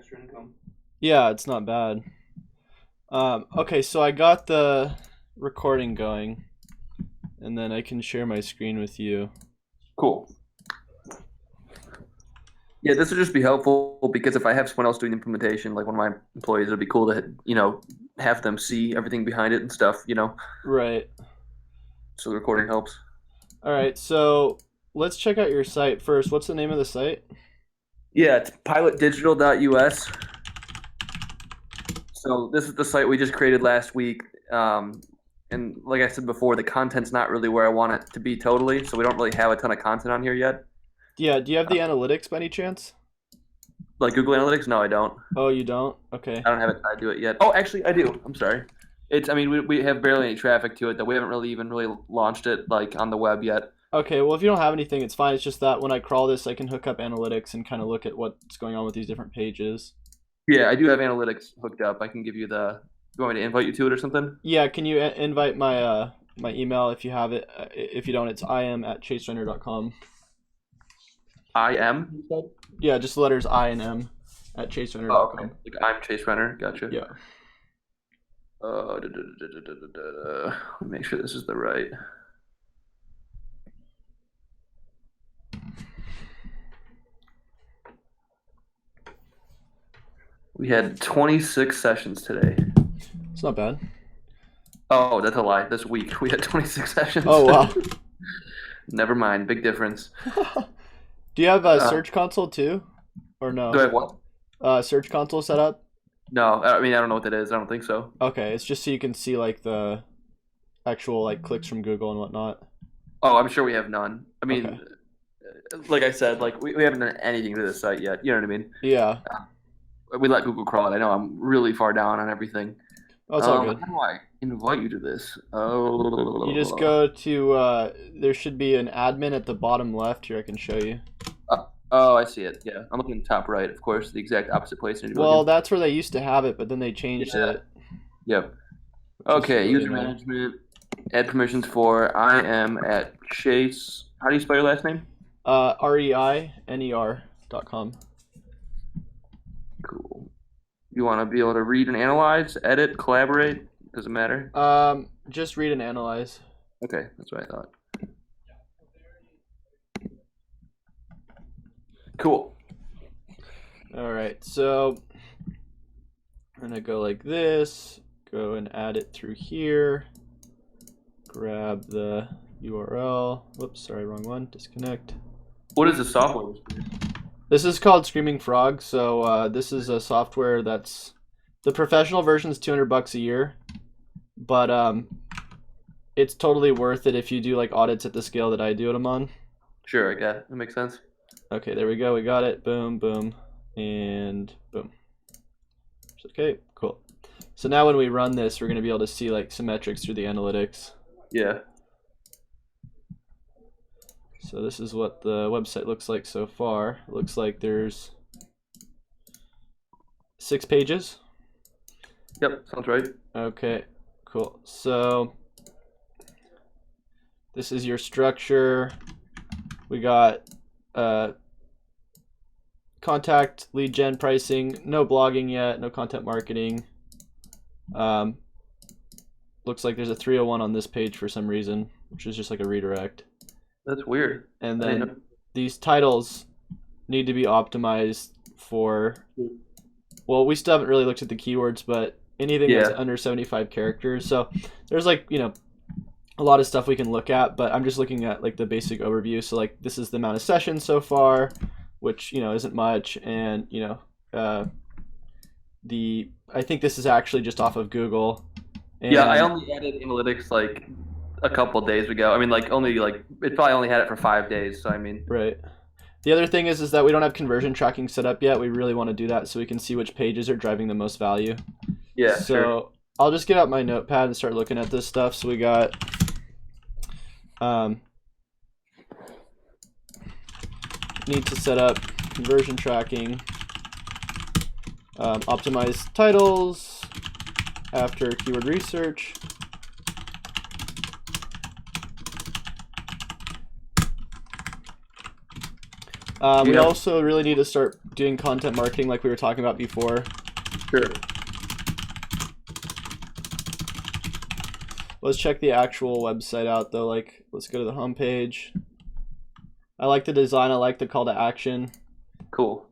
extra income. Yeah, it's not bad. Okay, so I got the recording going, and then I can share my screen with you. Cool. Yeah, this would just be helpful because if I have someone else doing the implementation, like one of my employees, it'd be cool to, have them see everything behind it and stuff. Right. So the recording helps. All right, so let's check out your site first. What's the name of the site? Yeah, it's pilotdigital.us. So this is the site we just created last week. And like I said before, the content's not really where I want it to be totally, so we don't really have a ton of content on here yet. Yeah, do you have the analytics by any chance? Like Google Analytics? No, I don't. Oh, you don't? Okay. I don't have it tied to it yet. Oh, actually, I do. I'm sorry. I mean, we have barely any traffic to it, that we haven't really launched it like on the web yet. Okay, well, if you don't have anything, it's fine. It's just that when I crawl this, I can hook up analytics and kind of look at what's going on with these different pages. Yeah, I do have analytics hooked up. I can give you the. You want me to invite you to it or something? Yeah, can you invite my email if you have it? If you don't, it's im@chaserender.com. I am. You said? Yeah, just the letters I and M at Oh, okay. chaserender.com. Like I'm Chase Renner. Gotcha. Yeah. Let me make sure this is the right. We had 26 sessions today. It's not bad. Oh, that's a lie. This week we had 26 sessions. Oh, wow. Never mind. Big difference. Do you have a Search Console too? Or Do I no? have what? Search Console set up? No, I mean I don't know what that is. I don't think so. Okay, it's just so you can see like the actual like clicks from Google and whatnot. Oh, I'm sure we have none. I Okay. mean, like I said, like we haven't done anything to this site yet. You know what I mean? Yeah. We let Google crawl it. I know I'm really far down on everything. Oh, it's all How good. do I invite you to this? You just go to there should be an admin at the bottom left here. I can show you. Oh, I see it. Yeah, I'm looking in the top right, of course, the exact opposite place you need to be Well, looking. that's where they used to have it, but then they changed Yeah. it, Yep. which is Okay, really user annoying. management. Add permissions for I am at Chase. How do you spell your last name? REINER.com. Cool. You want to be able to read and analyze, edit, collaborate? Doesn't matter. Just read and analyze. Okay, that's what I thought. Cool. All right, so I'm gonna go like this. Go and add it through here. Grab the URL. Whoops, sorry, wrong one. Disconnect. What is the software? This is called Screaming Frog. So this is a software that's the professional version is $200 a year, but it's totally worth it if you do like audits at the scale that I do them on. Sure, I got it. That makes sense. Okay, there we go. We got it. Boom, boom, and boom. Okay, cool. So now when we run this, we're going to be able to see like some metrics through the analytics. Yeah. So this is what the website looks like so far. It looks like there's 6 pages. Yep, sounds right. Okay, cool. So this is your structure. We got contact, lead gen, pricing, no blogging yet, no content marketing. Looks like there's a 301 on this page for some reason, which is just like a redirect. That's weird. And I didn't then these titles need to be optimized for, know. well, we still haven't really looked at the keywords, but anything that's Yeah. under 75 characters. So there's like, a lot of stuff we can look at, but I'm just looking at like the basic overview. So like this is the amount of sessions so far, which, isn't much. And, I think this is actually just off of Google. And Yeah, I only added analytics like a couple days ago. I mean, like only like it probably only had it for 5 days. So I mean, right. The other thing is that we don't have conversion tracking set up yet. We really want to do that so we can see which pages are driving the most value. yeah, So sure. I'll just get out my notepad and start looking at this stuff. So we got need to set up conversion tracking, optimize titles after keyword research. We Yeah. also really need to start doing content marketing like we were talking about before. Sure. Let's check the actual website out though. Like, let's go to the homepage. I like the design. I like the call to action. Cool.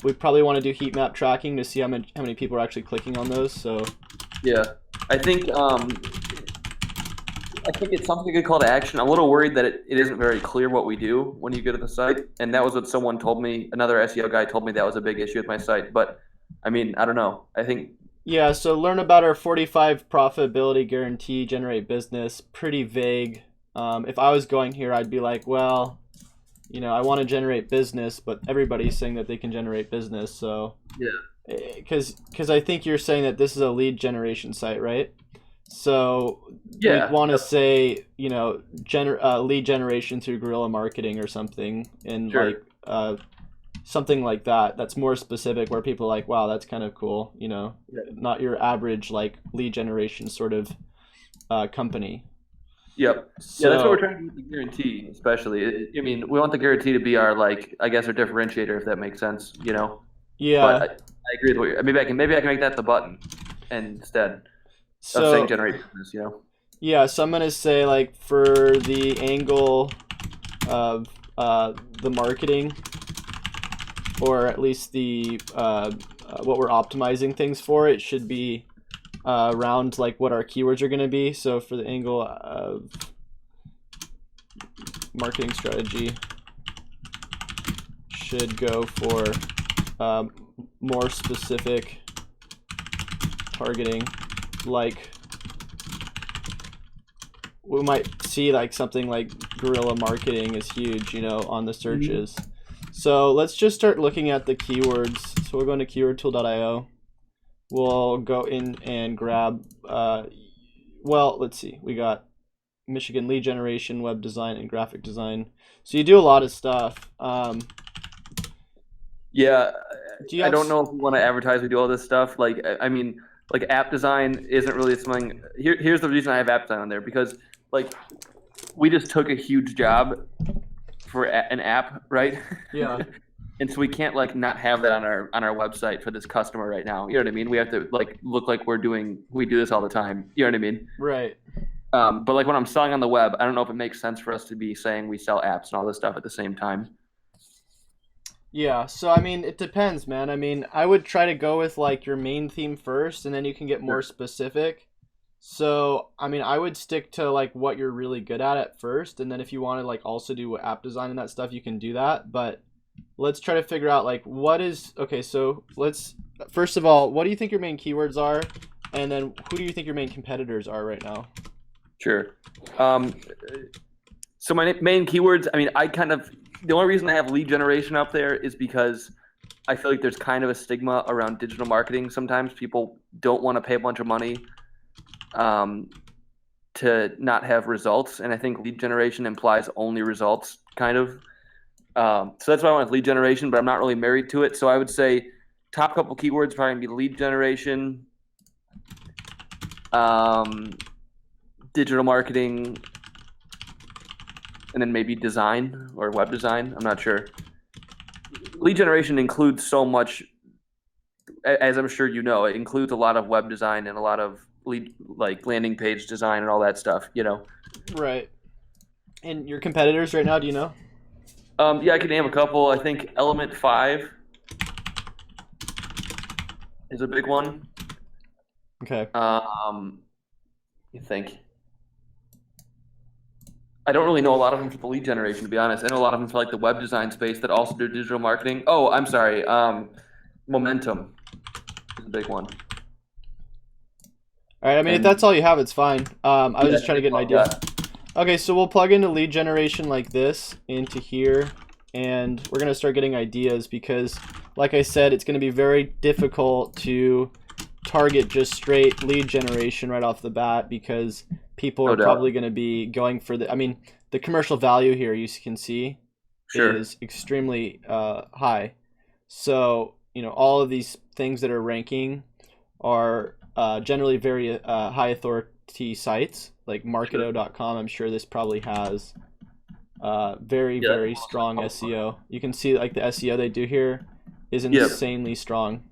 We probably want to do heat map tracking to see how many people are actually clicking on those. So Yeah, I think it's something a good call to action. I'm a little worried that it isn't very clear what we do when you go to the site, and that was what someone told me. Another SEO guy told me that was a big issue with my site. But I mean, I don't know. I think yeah, so learn about our 45 profitability guarantee, generate business. Pretty vague. If I was going here, I'd be like, well, I want to generate business, but everybody's saying that they can generate business. So yeah, because I think you're saying that this is a lead generation site, right? So yeah, we'd want to say, lead generation through guerrilla marketing or something, and sure. something like that. That's more specific, where people are like, wow, that's kind of cool. Yeah. Not your average like lead generation sort of company. Yep. So, Yeah, that's what we're trying to do with the guarantee, especially. I mean, we want the guarantee to be our I guess our differentiator, if that makes sense. But yeah. I agree with what maybe I can make that the button instead of saying So generate business. yeah, so I'm gonna say like for the angle of the marketing, or at least the what we're optimizing things for, it should be around like what our keywords are going to be. So for the angle of marketing strategy, should go for more specific targeting. Like we might see like something like guerrilla marketing is huge, on the searches. So let's just start looking at the keywords. So we're going to keywordtool.io. We'll go in and grab, well, let's see. We got Michigan lead generation, web design, and graphic design. So you do a lot of stuff. Yeah, Do you I have don't know if we want to advertise we do all this stuff. I mean, like app design isn't really something. Here's the reason I have app design on there, because we just took a huge job for an app, right? Yeah. And so we can't not have that on our website for this customer right now. You know what I mean? We have to look like we do this all the time. You know what I mean? Right. But when I'm selling on the web, I don't know if it makes sense for us to be saying we sell apps and all this stuff at the same time. Yeah, so I mean, it depends, man. I mean, I would try to go with like your main theme first, and then you can get more specific. So, I mean, I would stick to like what you're really good at first, and then if you want to like also do app design and that stuff, you can do that. But let's try to figure out like okay, so let's first of all, what do you think your main keywords are? And then who do you think your main competitors are right now? Sure. So my main keywords, I mean, the only reason I have lead generation up there is because I feel like there's kind of a stigma around digital marketing. Sometimes people don't want to pay a bunch of money to not have results. And I think lead generation implies only results, kind of. So that's why I want lead generation, but I'm not really married to it. So I would say top couple keywords probably be lead generation, digital marketing, and then maybe design or web design. I'm not sure. Lead generation includes so much, as I'm sure you know, it includes a lot of web design and a lot of landing page design and all that stuff, Right. And your competitors right now, do you know? Yeah, I can name a couple. I think Element 5 is a big one. Okay. You think? I don't really know a lot of them for the lead generation, to be honest. I know a lot of them for the web design space that also do digital marketing. Oh, I'm sorry. Momentum is a big one. All right. I mean, if that's all you have, it's fine. I was just trying to get an idea. Okay, so we'll plug into lead generation like this into here, and we're gonna start getting ideas because, like I said, it's gonna be very difficult to target just straight lead generation right off the bat because people are probably going to be going for the commercial value here, you can see, is extremely high. So, all of these things that are ranking are generally very high authority sites like marketo.com. I'm sure this probably has Very, Yeah. very strong SEO. You can see like the SEO they do here is Yeah. insanely strong.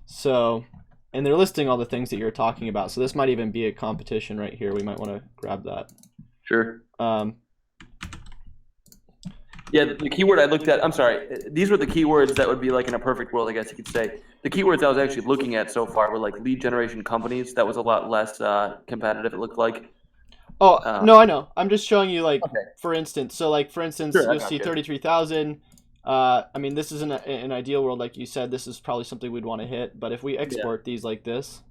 So, and they're listing all the things that you're talking about. So this might even be a competition right here. We might want to grab that. Sure. Um, Yeah, the keyword I looked at, I'm sorry, these were the keywords that would be like in a perfect world, I guess you could say. The keywords I was actually looking at so far were like lead generation companies. That was a lot less competitive, it looked like. oh, Uh, no, I know. I'm just showing you like, okay, for instance. So like, for instance, sure, I you'll got see you. 33,000. I mean, this is an ideal world, like you said. This is probably something we'd want to hit. But if we export these like this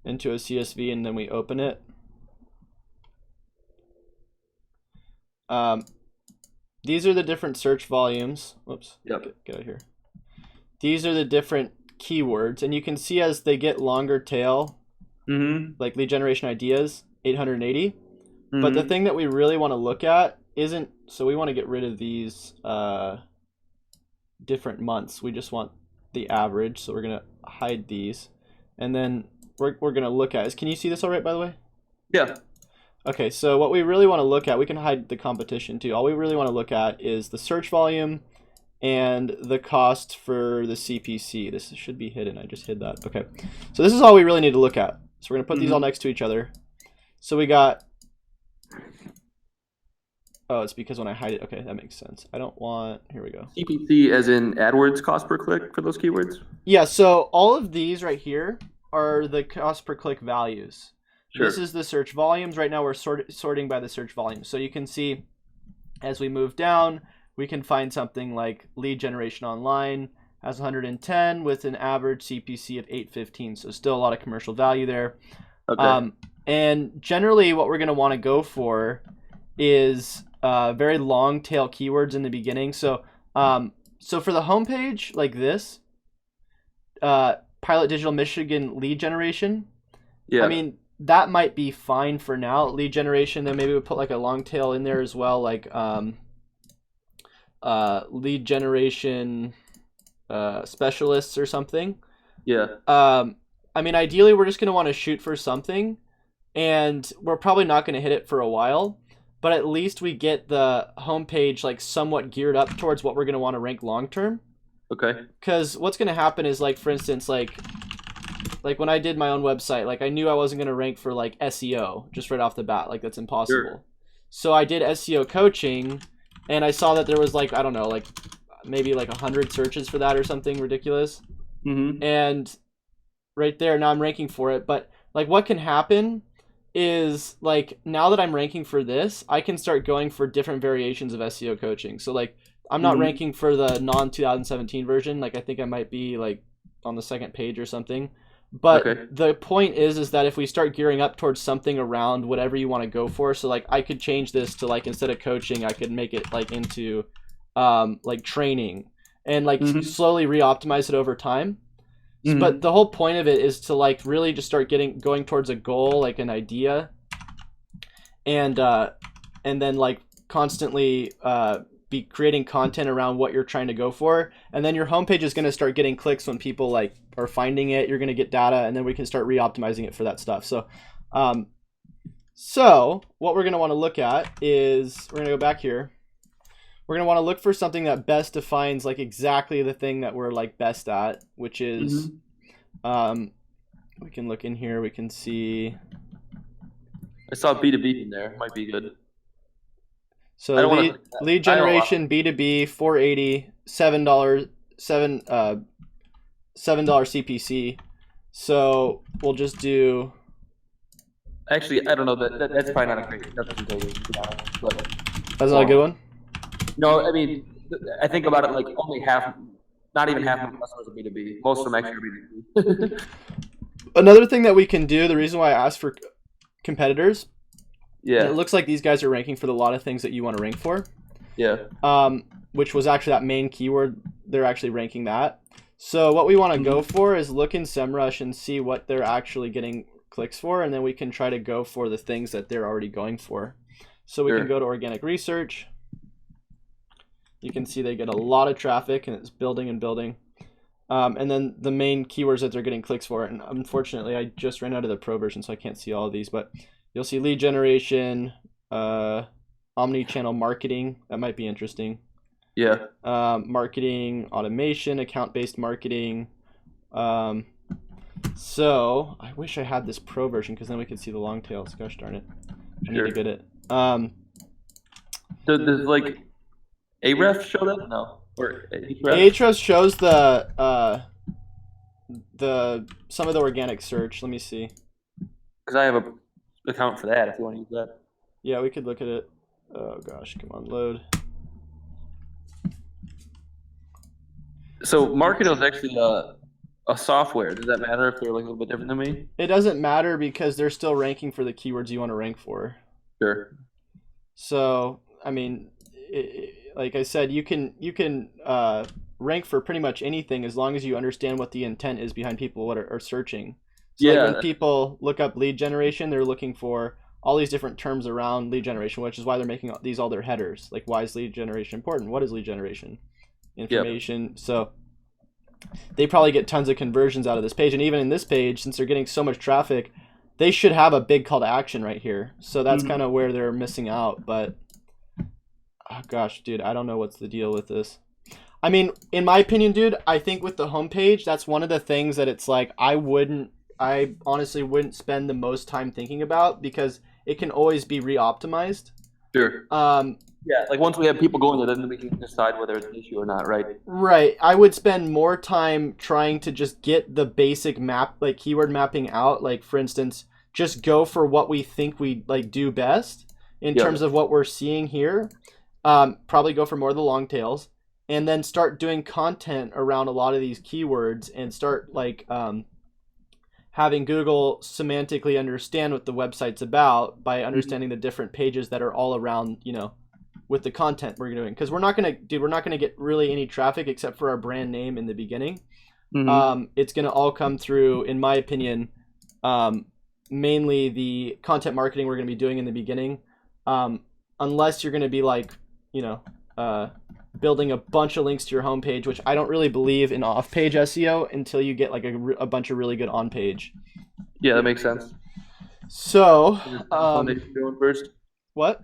into a CSV and then we open it, these are the different search volumes. Whoops. Yep. Get out of here. These are the different keywords, and you can see as they get longer tail, like lead generation ideas, 880. But the thing that we really want to look at isn't, so we want to get rid of these different months. We just want the average, so we're going to hide these. And then we're going to look at is, can you see this all right, by the way? Yeah. Okay, so what we really want to look at, we can hide the competition too. All we really want to look at is the search volume and the cost for the CPC. This should be hidden. I just hid that. Okay, so this is all we really need to look at. So we're going to put these all next to each other. So we got, oh, it's because when I hide it, okay, that makes sense. I don't want, here we go. CPC as in AdWords cost per click for those keywords? Yeah, so all of these right here are the cost per click values. Sure. This is the search volumes. Right now we're sorting by the search volume. So you can see as we move down, we can find something like lead generation online has 110 with an average CPC of 815. So still a lot of commercial value there. Okay. And generally what we're going to want to go for is very long tail keywords in the beginning. So so for the homepage like this, Pilot Digital Michigan lead generation, Yeah. I mean, that might be fine for now. Lead generation, then maybe we put like a long tail in there as well, like lead generation specialists or something. Yeah. I mean, ideally, we're just going to want to shoot for something, and we're probably not going to hit it for a while, but at least we get the homepage like somewhat geared up towards what we're going to want to rank long term. Okay. Because what's going to happen is, like, for instance, like when I did my own website, like I knew I wasn't going to rank for like SEO just right off the bat. Like that's impossible. Sure. So I did SEO coaching, and I saw that there was like, I don't know, like maybe like 100 searches for that or something ridiculous. And right there, now I'm ranking for it. But like what can happen is like now that I'm ranking for this, I can start going for different variations of SEO coaching. So like I'm not ranking for the non 2017 version. Like I think I might be like on the second page or something. But the point is that if we start gearing up towards something around whatever you want to go for, so like I could change this to like instead of coaching, I could make it like into like training and like slowly re-optimize it over time. But the whole point of it is to like really just start going towards a goal, like an idea, and then like constantly be creating content around what you're trying to go for, and then your homepage is going to start getting clicks when people like are finding it. You're going to get data, and then we can start re-optimizing it for that stuff. So so what we're going to want to look at is we're going to go back here. We're going to want to look for something that best defines like exactly the thing that we're like best at, which is we can look in here, we can see I saw B2B in there. Might be good. so lead generation B2B 480 $7 CPC. So we'll just do. Actually, I don't know that's probably not a great representation. But That's not a good one. no, I mean, I think about it like only half, not even half of my customers are B2B. Most of them actually are B2B. Another thing that we can do, the reason why I asked for competitors, it looks like these guys are ranking for a lot of things that you want to rank for. Which was actually that main keyword. They're actually ranking that. So what we want to go for is look in SEMrush and see what they're actually getting clicks for, and then we can try to go for the things that they're already going for. So we can go to organic research. You can see they get a lot of traffic, and it's building and building. And then the main keywords that they're getting clicks for, and unfortunately I just ran out of the pro version, so I can't see all of these, but you'll see lead generation, omni-channel marketing. That might be interesting. Yeah. Marketing automation, account-based marketing. So I wish I had this pro version because then we could see the long tails. Gosh darn it. I need to get it. Does like Aref show that? No. Or Ahrefs? Ahrefs shows the some of the organic search. Let me see. Because I have a account for that if you want to use that. Yeah, we could look at it. Oh gosh, come on, load. So Marketo is actually a software. Does that matter if they're like a little bit different than me? It doesn't matter because they're still ranking for the keywords you want to rank for. Sure. So, I mean, like I said, you can rank for pretty much anything as long as you understand what the intent is behind people what are searching. So like when people look up lead generation, they're looking for all these different terms around lead generation, which is why they're making these all their headers. Like, why is lead generation important? What is lead generation? Information. Yep. So they probably get tons of conversions out of this page. And even in this page, since they're getting so much traffic, they should have a big call to action right here. So that's kind of where they're missing out. But oh gosh, dude, I don't know what's the deal with this. I mean, in my opinion, dude, I think with the homepage, that's one of the things that it's like I honestly wouldn't spend the most time thinking about because it can always be re-optimized. Sure. Yeah, like once we have people going there, then we can decide whether it's an issue or not, right? Right. I would spend more time trying to just get the basic map, like keyword mapping out. Like, for instance, just go for what we think we like do best in terms of what we're seeing here. Probably go for more of the long tails, and then start doing content around a lot of these keywords and start like having Google semantically understand what the website's about by understanding the different pages that are all around, you know, with the content we're doing. Because we're not gonna get really any traffic except for our brand name in the beginning. It's gonna all come through, in my opinion, mainly the content marketing we're gonna be doing in the beginning. Unless you're gonna be like, you know, building a bunch of links to your homepage, which I don't really believe in off-page SEO until you get like a bunch of really good on-page. Yeah, that makes sense. So, foundation going first. What?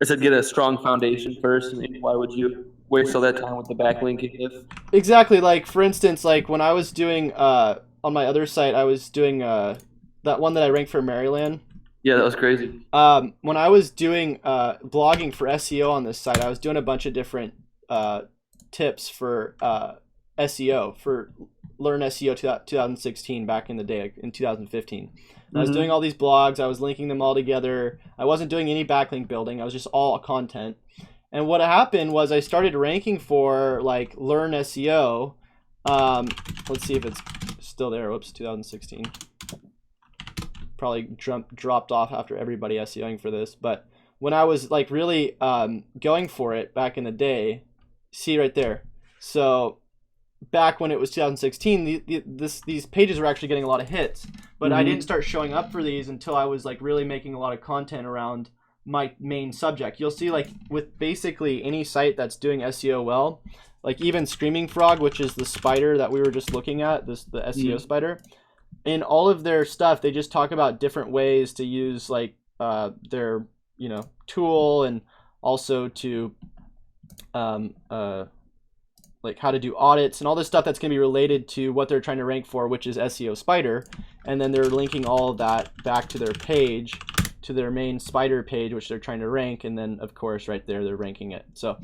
I said get a strong foundation first, and why would you waste all that time with the backlinking if? Exactly. Like, for instance, like when I was doing on my other site, I was doing that one that I ranked for Maryland. Yeah, that was crazy. When I was doing blogging for SEO on this site, I was doing a bunch of different tips for SEO for Learn SEO 2016 back in the day in 2015. I was doing all these blogs. I was linking them all together. I wasn't doing any backlink building. I was just all content. And what happened was I started ranking for like Learn SEO. Let's see if it's still there. Whoops, 2016. Probably dropped off after everybody SEOing for this. But when I was like really going for it back in the day, see right there. So back when it was 2016, these pages were actually getting a lot of hits, but I didn't start showing up for these until I was like really making a lot of content around my main subject. You'll see like with basically any site that's doing SEO well, like even Screaming Frog, which is the spider that we were just looking at, the SEO spider, in all of their stuff, they just talk about different ways to use like their, you know, tool, and also to like how to do audits and all this stuff that's going to be related to what they're trying to rank for, which is SEO Spider. And then they're linking all of that back to their page, to their main Spider page, which they're trying to rank. And then, of course, right there, they're ranking it. So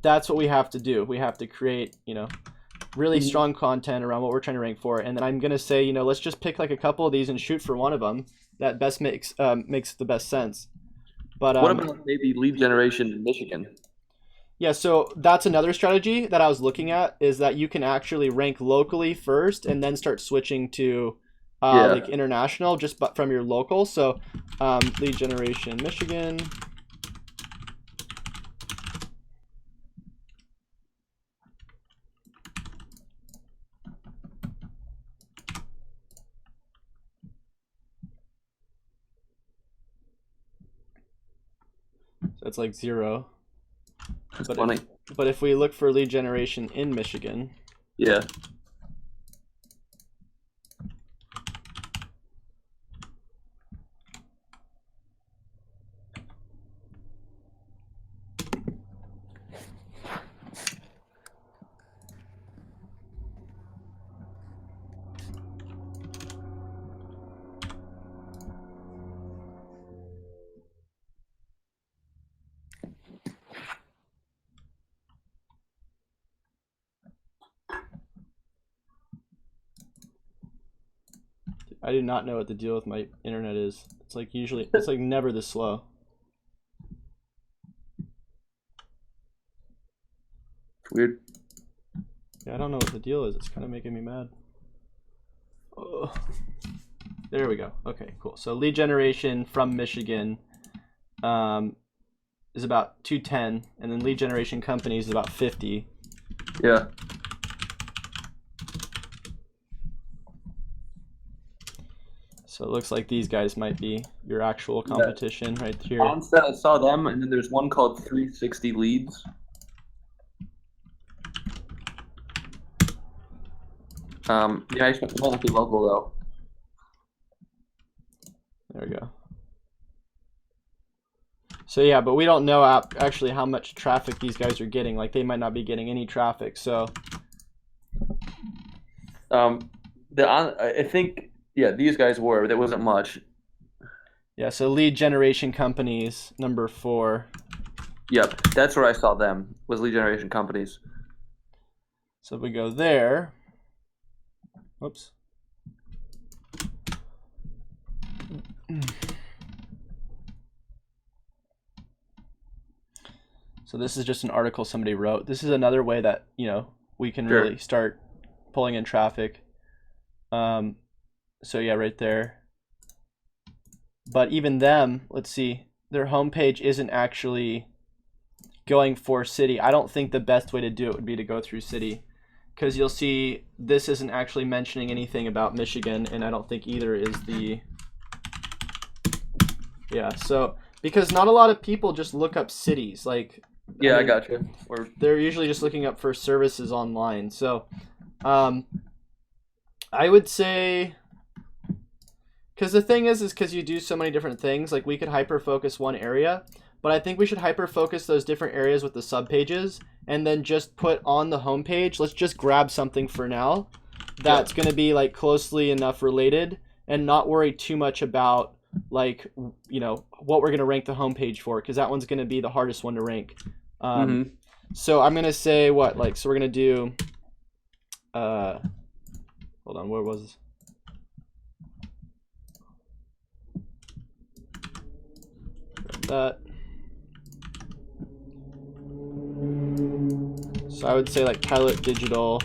that's what we have to do. We have to create, you know, really strong content around what we're trying to rank for. And then I'm going to say, you know, let's just pick like a couple of these and shoot for one of them that best makes the best sense. But what about maybe lead generation in Michigan? Yeah, so that's another strategy that I was looking at, is that you can actually rank locally first and then start switching to like international just from your local. So lead generation Michigan. So it's like 0. That's funny. But if we look for lead generation in Michigan. Yeah. I do not know what the deal with my internet is. It's like it's like never this slow. Weird. Yeah, I don't know what the deal is. It's kind of making me mad. Oh. There we go. Okay, cool. So lead generation from Michigan is about 210, and then lead generation companies is about 50. Yeah. So it looks like these guys might be your actual competition right here. Onset, I saw them, and then there's one called 360 Leads. Yeah, I might not be local though. There we go. So yeah, but we don't know actually how much traffic these guys are getting. Like they might not be getting any traffic. So I think these guys were. There wasn't much. Yeah, so lead generation companies, number 4. Yep, that's where I saw them, was lead generation companies. So if we go there, whoops. So this is just an article somebody wrote. This is another way that, you know, we can really start pulling in traffic. So yeah, right there. But even them, let's see, their homepage isn't actually going for city. I don't think the best way to do it would be to go through city, because you'll see this isn't actually mentioning anything about Michigan, and I don't think either is the, yeah, so because not a lot of people just look up cities, like, yeah, I mean, I got you. Or they're usually just looking up for services online. So I would say, because the thing is because you do so many different things, like we could hyper focus one area, but I think we should hyper focus those different areas with the sub pages, and then just put on the home page, let's just grab something for now that's going to be like closely enough related, and not worry too much about, like, you know, what we're going to rank the home page for, because that one's going to be the hardest one to rank. So I'm going to say what, like, so we're going to do, hold on, where was this? That. So I would say like Pilot Digital,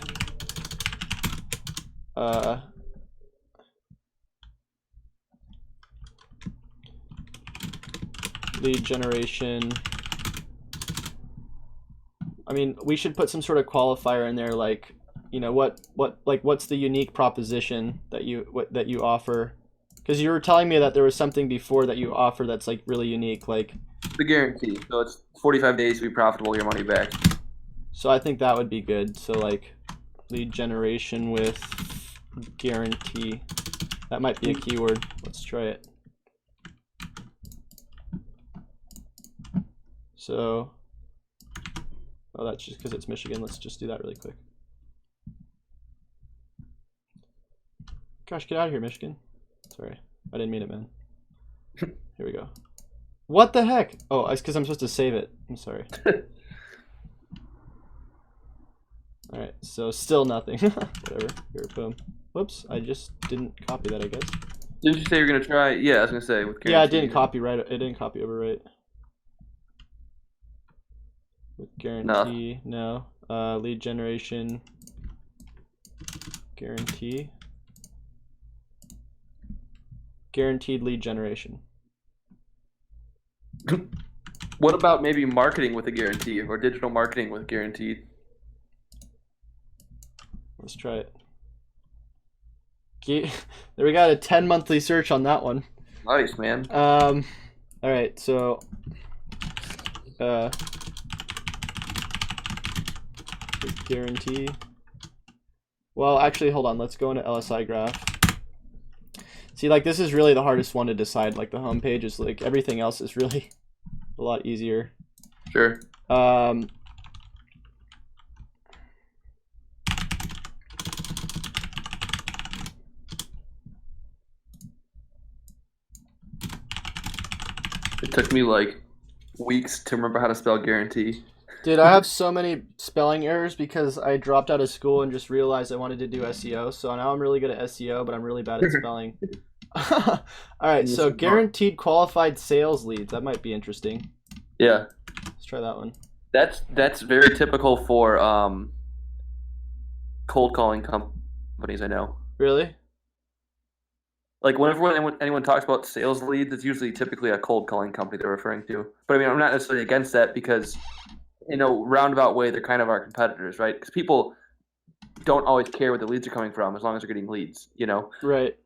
lead generation. I mean, we should put some sort of qualifier in there, like, you know, what's the unique proposition that you offer? Because you were telling me that there was something before that you offer that's like really unique, like the guarantee. So it's 45 days to be profitable, your money back. So I think that would be good. So like lead generation with guarantee. That might be a keyword. Let's try it. So, oh, that's just because it's Michigan. Let's just do that really quick. Gosh, get out of here, Michigan. Sorry, I didn't mean it, man. Here we go. What the heck? Oh, it's because I'm supposed to save it. I'm sorry. All right, so still nothing. Whatever. Here, boom. Whoops, I just didn't copy that, I guess. Didn't you say you were gonna try? Yeah, I was gonna say with guarantee. Yeah, it didn't copy right. It didn't copy over right. With guarantee, no. Lead generation, guarantee. Guaranteed lead generation. What about maybe marketing with a guarantee, or digital marketing with guaranteed? Let's try it. There, we got a 10 monthly search on that one. Nice, man. All right, so guarantee. Well, actually, hold on. Let's go into LSI graph. See, like, this is really the hardest one to decide. Like, the home page is like, everything else is really a lot easier. Sure. It took me like weeks to remember how to spell guarantee. Dude, I have so many spelling errors because I dropped out of school and just realized I wanted to do SEO. So now I'm really good at SEO, but I'm really bad at spelling. All right, so guaranteed qualified sales leads. That might be interesting. Yeah, Let's try that one. that's very typical for cold calling companies. I know. Really? Like whenever anyone talks about sales leads, it's usually typically a cold calling company they're referring to. But I mean, I'm not necessarily against that because, roundabout way, they're kind of our competitors, right? Because people don't always care where the leads are coming from as long as they're getting leads, Right.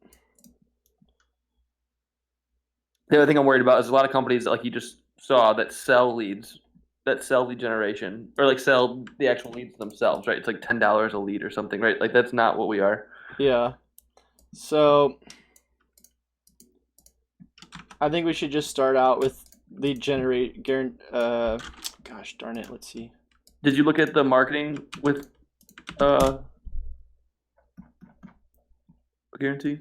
The other thing I'm worried about is a lot of companies like you just saw that sell leads, that sell lead generation, or like sell the actual leads themselves, right? It's like $10 a lead or something, right? Like that's not what we are. Yeah. So I think we should just start out with lead generate gosh darn it, let's see. Did you look at the marketing with guarantee?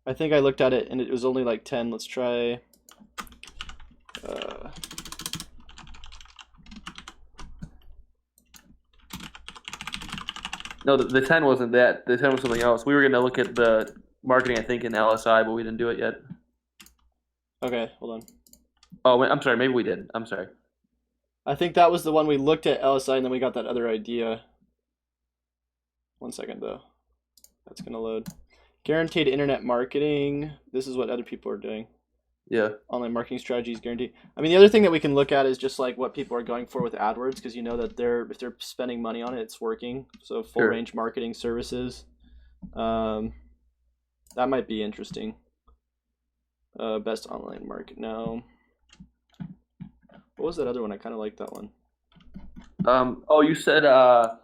I think I looked at it and it was only like 10. Let's try No, the 10 wasn't that. The 10 was something else. We were going to look at the marketing, I think, in LSI, but we didn't do it yet. Okay, hold on. Oh, wait, I'm sorry. Maybe we did. I'm sorry. I think that was the one we looked at LSI and then we got that other idea. 1 second though. That's gonna load. Guaranteed internet marketing. This is what other people are doing. Yeah. Online marketing strategies guaranteed. I mean, the other thing that we can look at is just like what people are going for with AdWords, because you know that if they're spending money on it, it's working. So full Sure. range marketing services. That might be interesting. Best online market. No. What was that other one? I kind of like that one. Oh, you said a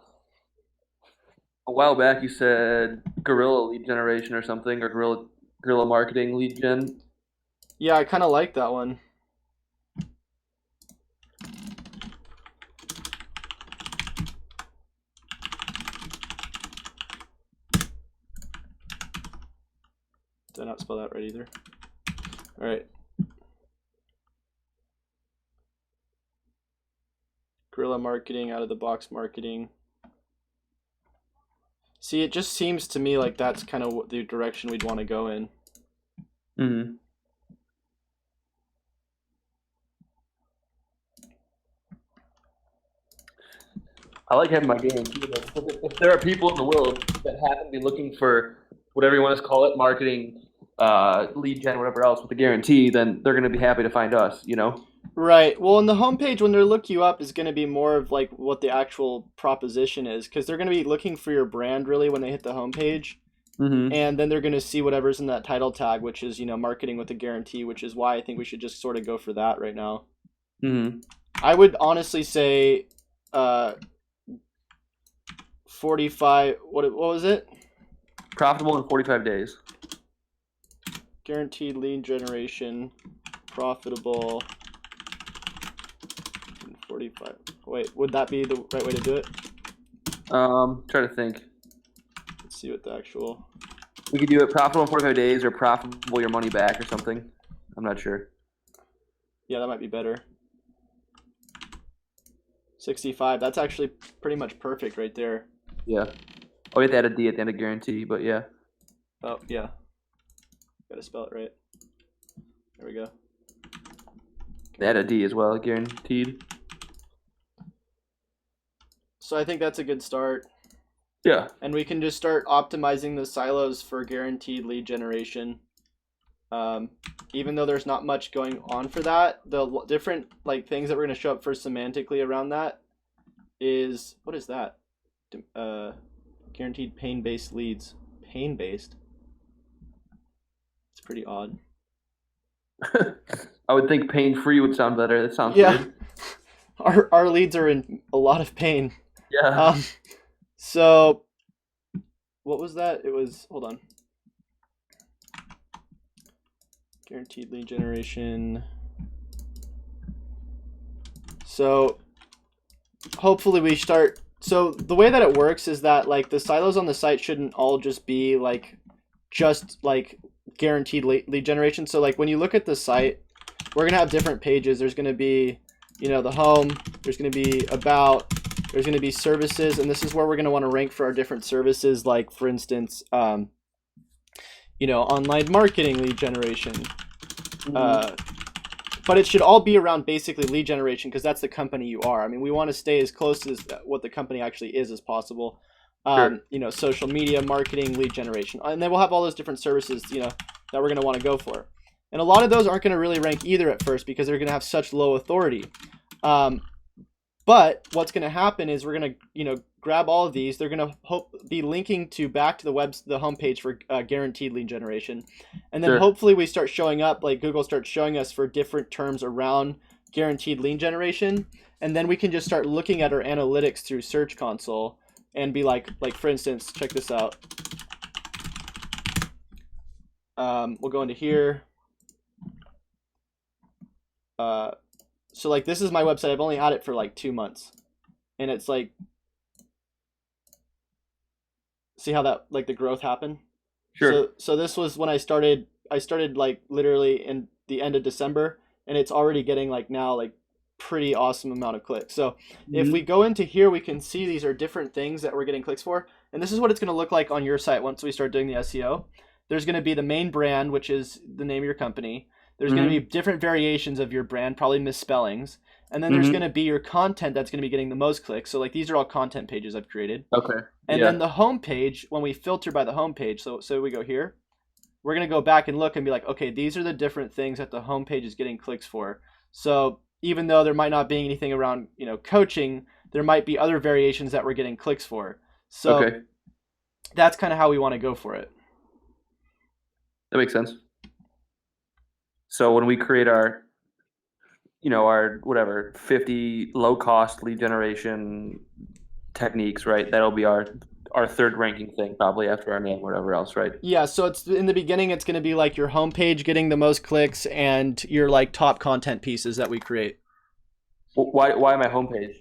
while back you said guerrilla lead generation or something, or guerrilla marketing lead gen. Yeah, I kind of like that one. Did I not spell that right either? All right. Guerrilla marketing, out of the box marketing. See, it just seems to me like that's kind of the direction we'd want to go in. Mm-hmm. I like having my guarantee. If there are people in the world that happen to be looking for whatever you want to call it, marketing, lead gen, whatever else with a guarantee, then they're going to be happy to find us, Right. Well, in the homepage, when they look you up, is going to be more of like what the actual proposition is, because they're going to be looking for your brand really when they hit the homepage. Mm-hmm. And then they're going to see whatever's in that title tag, which is, marketing with a guarantee, which is why I think we should just sort of go for that right now. Mm-hmm. I would honestly say 45, what was it? Profitable in 45 days. Guaranteed lead generation, profitable in 45. Wait, would that be the right way to do it? Try to think. Let's see what the actual... We could do it profitable in 45 days or profitable your money back or something. I'm not sure. Yeah, that might be better. 65. That's actually pretty much perfect right there. Yeah. Oh, we have to add a D at the end of guarantee, but yeah. Oh, yeah. Gotta spell it right. There we go. Add a D as well, guaranteed. So I think that's a good start. Yeah. And we can just start optimizing the silos for guaranteed lead generation. Even though there's not much going on for that, the different things that we're going to show up for semantically around that is, what is that? Guaranteed pain-based leads. Pain-based? It's pretty odd. I would think pain-free would sound better. That sounds weird. Yeah. Our leads are in a lot of pain. Yeah. So what was that? It was, hold on. Guaranteed lead generation. So hopefully we start. So the way that it works is that the silos on the site shouldn't all just be just guaranteed lead generation. So when you look at the site, we're gonna have different pages. There's gonna be, the home. There's gonna be about. There's gonna be services, and this is where we're gonna want to rank for our different services. Like for instance, online marketing, lead generation. But it should all be around basically lead generation because that's the company you are. I mean, we want to stay as close to what the company actually is as possible. Sure. Social media, marketing, lead generation. And then we'll have all those different services, that we're going to want to go for. And a lot of those aren't going to really rank either at first because they're going to have such low authority. But what's going to happen is we're going to, grab all of these. They're going to be linking back to the homepage for guaranteed lead generation. And then Sure. hopefully we start showing up, like Google starts showing us for different terms around guaranteed lead generation. And then we can just start looking at our analytics through Search Console and be like for instance, check this out. We'll go into here. So like this is my website. I've only had it for like 2 months, and it's like, see how that like the growth happened? Sure. So this was when I started like literally in the end of December, and it's already getting like now like pretty awesome amount of clicks. So if we go into here, we can see these are different things that we're getting clicks for, and this is what it's going to look like on your site once we start doing the SEO. There's going to be the main brand, which is the name of your company. There's going to be different variations of your brand, probably misspellings. And then there's going to be your content that's going to be getting the most clicks. So like these are all content pages I've created. Okay. And then the home page, when we filter by the home page, so we go here, we're going to go back and look and be like, okay, these are the different things that the home page is getting clicks for. So even though there might not be anything around, coaching, there might be other variations that we're getting clicks for. So that's kind of how we want to go for it. That makes sense. So when we create our, our whatever 50 low cost lead generation techniques, right? That'll be our third ranking thing, probably after our name, whatever else, right? Yeah. So it's in the beginning, it's going to be like your homepage getting the most clicks and your like top content pieces that we create. Why my homepage?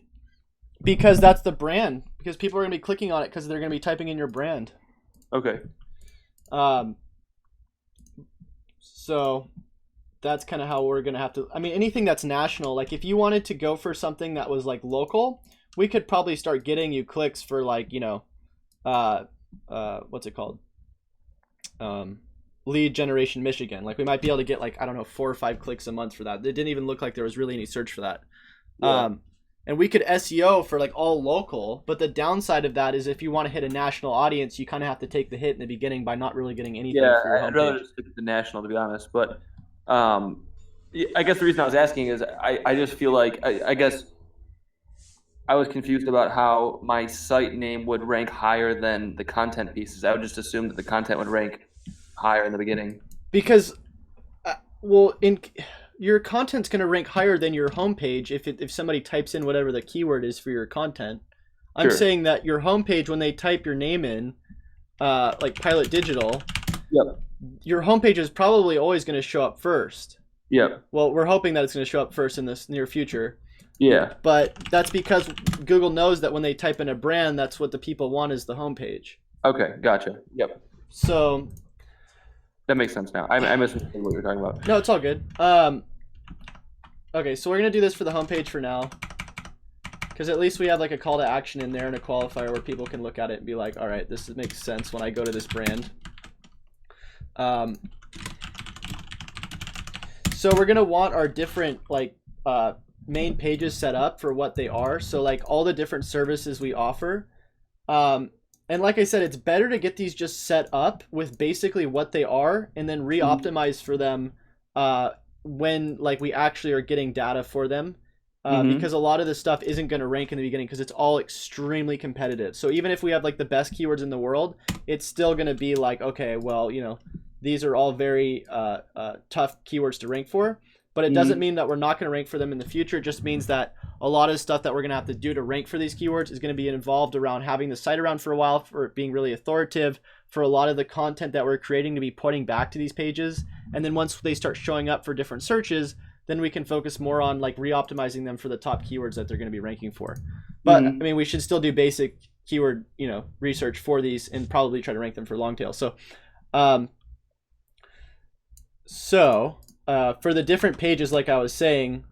Because that's the brand. Because people are going to be clicking on it because they're going to be typing in your brand. Okay. So that's kind of how we're going to have to, I mean, anything that's national, like if you wanted to go for something that was like local, we could probably start getting you clicks for like, what's it called? Lead generation Michigan. Like we might be able to get like, I don't know, 4 or 5 clicks a month for that. It didn't even look like there was really any search for that. Yeah. And we could SEO for like all local, but the downside of that is if you want to hit a national audience, you kind of have to take the hit in the beginning by not really getting anything. Yeah, for your I'd rather homepage. just stick to the national, to be honest. But I guess the reason I was asking is I just feel like I guess I was confused about how my site name would rank higher than the content pieces. I would just assume that the content would rank higher in the beginning. Because, your content's going to rank higher than your homepage if somebody types in whatever the keyword is for your content. I'm Sure. saying that your homepage, when they type your name in, like Pilot Digital, Yep. your homepage is probably always going to show up first. Yep. Well, we're hoping that it's going to show up first in this near future. Yeah. But that's because Google knows that when they type in a brand, that's what the people want is the homepage. Okay. Gotcha. Yep. So That makes sense now. I misunderstood what you were talking about. no, it's all good. Okay, so we're gonna do this for the homepage for now, because at least we have like a call to action in there and a qualifier where people can look at it and be like, all right, this makes sense when I go to this brand. So we're gonna want our different like main pages set up for what they are. So like all the different services we offer. And like I said, it's better to get these just set up with basically what they are and then re-optimize for them when like we actually are getting data for them. Because a lot of this stuff isn't going to rank in the beginning because it's all extremely competitive. So even if we have like the best keywords in the world, it's still going to be like, okay, well, these are all very tough keywords to rank for. But it doesn't mean that we're not going to rank for them in the future. It just means that a lot of stuff that we're going to have to do to rank for these keywords is going to be involved around having the site around for a while, for it being really authoritative, for a lot of the content that we're creating to be pointing back to these pages. And then once they start showing up for different searches, then we can focus more on like re-optimizing them for the top keywords that they're going to be ranking for. But I mean, we should still do basic keyword, research for these and probably try to rank them for long tail. So for the different pages, like I was saying,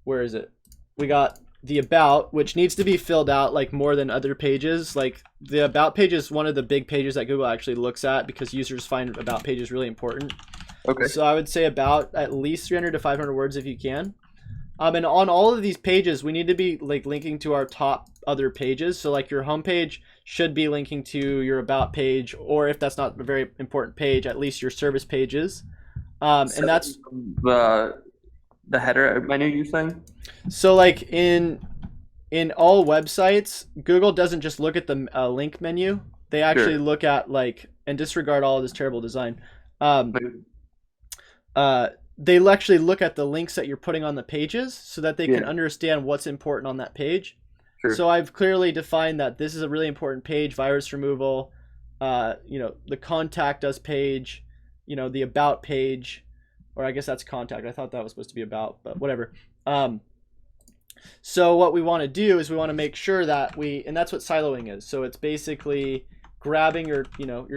where is it? We got the about, which needs to be filled out like more than other pages. Like the about page is one of the big pages that Google actually looks at because users find about pages really important. Okay. So I would say about at least 300 to 500 words if you can. And on all of these pages, we need to be like linking to our top other pages. So like your homepage should be linking to your about page, or if that's not a very important page, at least your service pages. And that's the header menu you're saying? so like in all websites, Google doesn't just look at the link menu. They actually look at like, and disregard all of this terrible design. They actually look at the links that you're putting on the pages so that they can understand what's important on that page. Sure. So I've clearly defined that this is a really important page, virus removal, the contact us page, the about page, or I guess that's contact. I thought that was supposed to be about, but whatever. So what we want to do is we want to make sure that and that's what siloing is. So it's basically grabbing your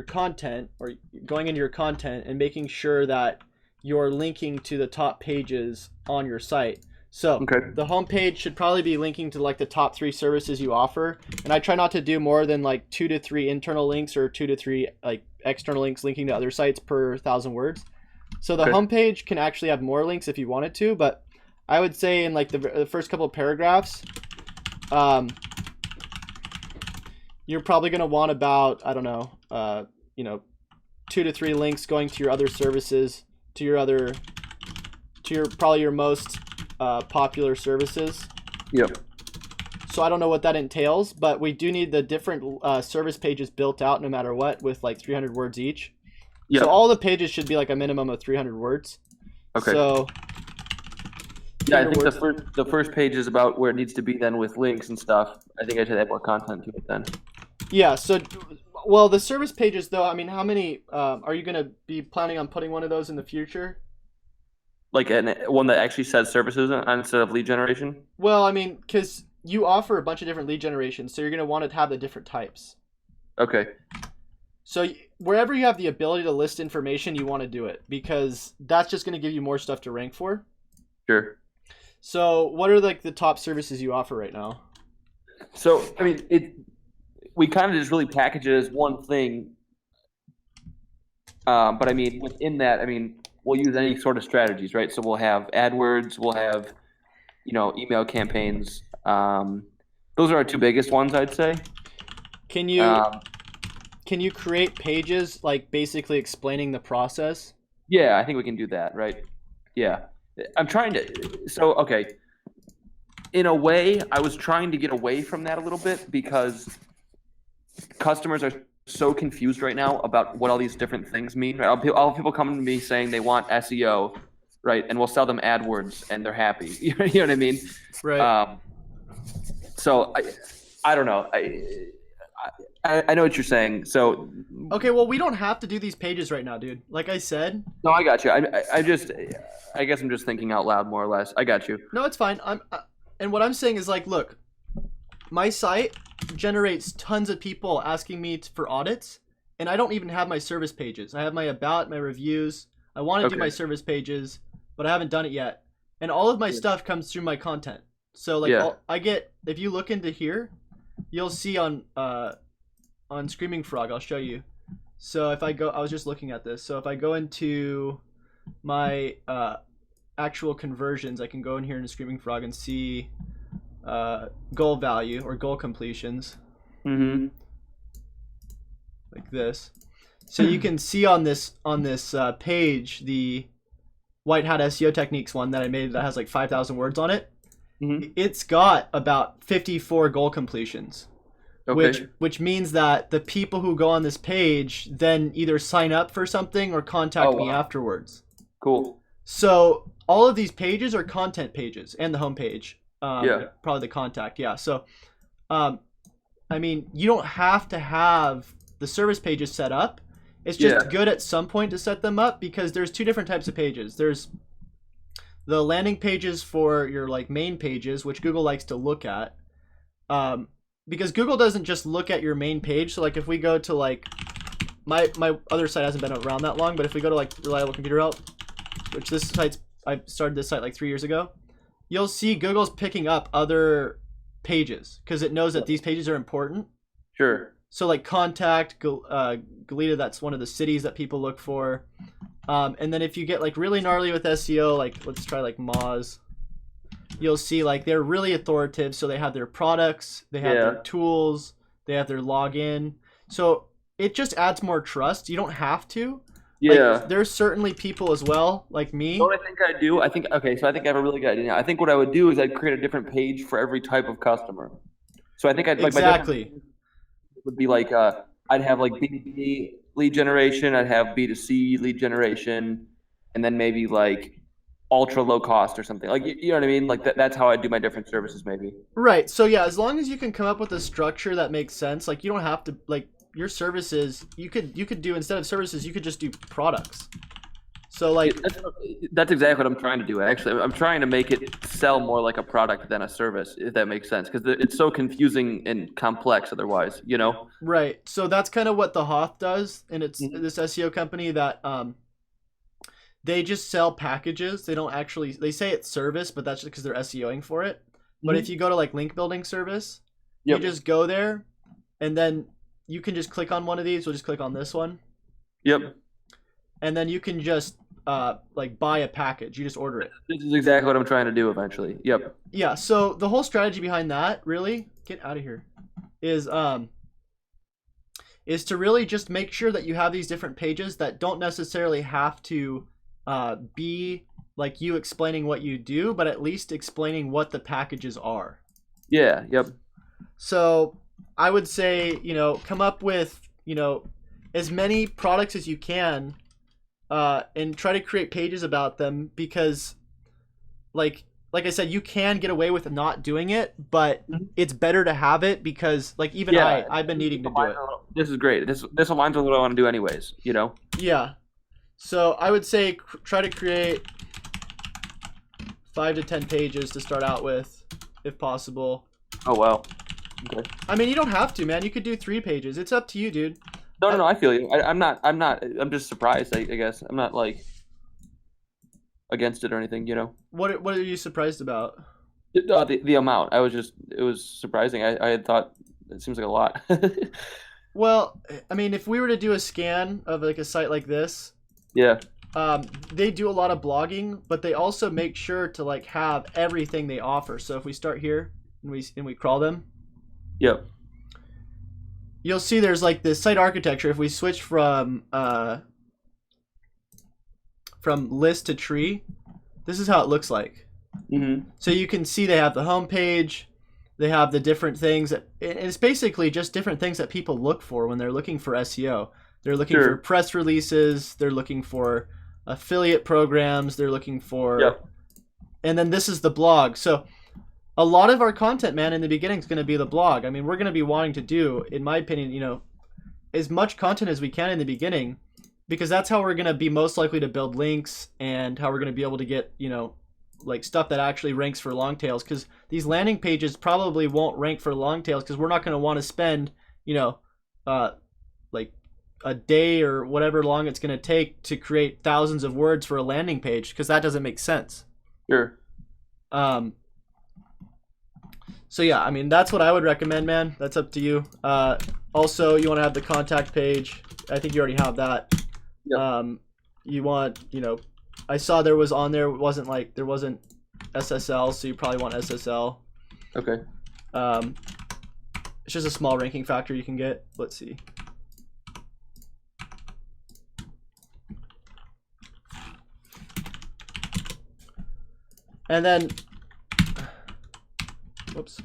content, or going into your content and making sure that you're linking to the top pages on your site. So the home page should probably be linking to like the top 3 services you offer. And I try not to do more than like 2 to 3 internal links or 2 to 3 like external links linking to other sites per 1,000 words. So the home page can actually have more links if you wanted to, but I would say in like the first couple of paragraphs, you're probably going to want about, I don't know, 2 to 3 links going to your other services, to probably your most popular services. Yep. So I don't know what that entails, but we do need the different service pages built out no matter what, with like 300 words each. Yep. So all the pages should be like a minimum of 300 words. Okay. So yeah, I think the first page is about where it needs to be then with links and stuff. I think I should add more content to it then. Yeah, so well, the service pages though, I mean, how many are you going to be planning on putting one of those in the future? Like one that actually says services instead of lead generation? Well, I mean, because you offer a bunch of different lead generations, so you're going to want to have the different types. Okay. So wherever you have the ability to list information, you want to do it, because that's just going to give you more stuff to rank for. Sure. So what are like the top services you offer right now? So, I mean, we kind of just really package it as one thing. But I mean, within that, I mean, we'll use any sort of strategies, right? So we'll have AdWords, we'll have, email campaigns. Those are our 2 biggest ones, I'd say. Can you create pages like basically explaining the process? Yeah, I think we can do that, right? Yeah. I'm trying to, so, okay. In a way, I was trying to get away from that a little bit because customers are so confused right now about what all these different things mean. Right? All people coming to me saying they want SEO, right? And we'll sell them AdWords and they're happy. You know what I mean? Right. So I don't know. I know what you're saying. So okay, well, we don't have to do these pages right now, dude. Like I said. No, I got you. I guess I'm just thinking out loud more or less. I got you. No, it's fine. And what I'm saying is like, look, my site generates tons of people asking me for audits, and I don't even have my service pages. I have my about, my reviews. I want to do my service pages, but I haven't done it yet. And all of my stuff comes through my content. So like I get, if you look into here, you'll see on Screaming Frog, I'll show you. So if I was just looking at this. So if I go into my actual conversions, I can go in here into Screaming Frog and see goal value or goal completions. Mm-hmm. Like this. So you can see on this page the White Hat SEO Techniques one that I made that has like 5,000 words on it. Mm-hmm. It's got about 54 goal completions. Okay. Which means that the people who go on this page then either sign up for something or contact me afterwards. Cool. So all of these pages are content pages, and the home page. Probably the contact. Yeah. So, I mean, you don't have to have the service pages set up. It's just good at some point to set them up, because there's 2 different types of pages. There's the landing pages for your like main pages, which Google likes to look at. Because Google doesn't just look at your main page. So like if we go to like my other site hasn't been around that long, but if we go to like Reliable Computer Help, which this site's, I started this site like 3 years ago, you'll see Google's picking up other pages because it knows that these pages are important. Sure. So like contact, Goleta, that's one of the cities that people look for. And then if you get like really gnarly with SEO, like let's try like Moz, you'll see like they're really authoritative. So they have their products, they have their tools, they have their login. So it just adds more trust. You don't have to. Yeah. Like, there's certainly people as well, like me. You know what I think I do? I think, okay, so I think I have a really good idea. I think what I would do is I'd create a different page for every type of customer. So I think I'd like Exactly. would be like I'd have like B2B lead generation, I'd have B2C lead generation, and then maybe like ultra low cost or something. Like you know what I mean? Like that's how I do my different services maybe. Right. So yeah, as long as you can come up with a structure that makes sense, like you don't have to like your services, you could do, instead of services, you could just do products. So like that's exactly what I'm trying to do. Actually, I'm trying to make it sell more like a product than a service, if that makes sense, because it's so confusing and complex otherwise, you know? Right. So that's kind of what the Hoth does, and it's this SEO company that they just sell packages. They don't actually, they say it's service, but that's just because they're SEOing for it. But if you go to like link building service, you just go there, and then you can just click on one of these. We'll just click on this one. Yep. And then you can just like buy a package. You just order it. This is exactly what I'm trying to do eventually. Yep. Yeah. So the whole strategy behind that, really, get out of here, is to really just make sure that you have these different pages that don't necessarily have to be like you explaining what you do, but at least explaining what the packages are. Yeah. Yep. So I would say, come up with, as many products as you can, and try to create pages about them, because like I said, you can get away with not doing it, but it's better to have it, because like even I've been needing to do it. This is great. This aligns with what I want to do anyways, you know? Yeah. So I would say try to create 5 to 10 pages to start out with, if possible. Oh, wow. Okay. I mean, you don't have to, man. You could do 3 pages. It's up to you, dude. No, I feel you. I'm just surprised, I guess. I'm not like against it or anything, you know? What are you surprised about? The amount. It was surprising. I had thought it seems like a lot. Well, I mean, if we were to do a scan of like a site like this, yeah. They do a lot of blogging, but they also make sure to like have everything they offer. So if we start here and we crawl them, yep. You'll see there's like this site architecture. If we switch from list to tree, this is how it looks like. So you can see they have the home page, they have the different things that, and it's basically just different things that people look for when they're looking for SEO. They're looking for press releases, they're looking for affiliate programs, they're looking for, and then this is the blog. So a lot of our content, man, in the beginning is going to be the blog. I mean, we're going to be wanting to do, in my opinion, as much content as we can in the beginning, because that's how we're going to be most likely to build links, and how we're going to be able to get, like stuff that actually ranks for long tails, because these landing pages probably won't rank for long tails, because we're not going to want to spend, like a day or whatever long it's going to take to create thousands of words for a landing page, because that doesn't make sense. Sure. So yeah, I mean, that's what I would recommend, man. That's up to you. Also, you want to have the contact page. I think you already have that. Yep. You want, I saw there was on there, there wasn't SSL, so you probably want SSL. Okay. It's just a small ranking factor you can get. Let's see. And then, whoops.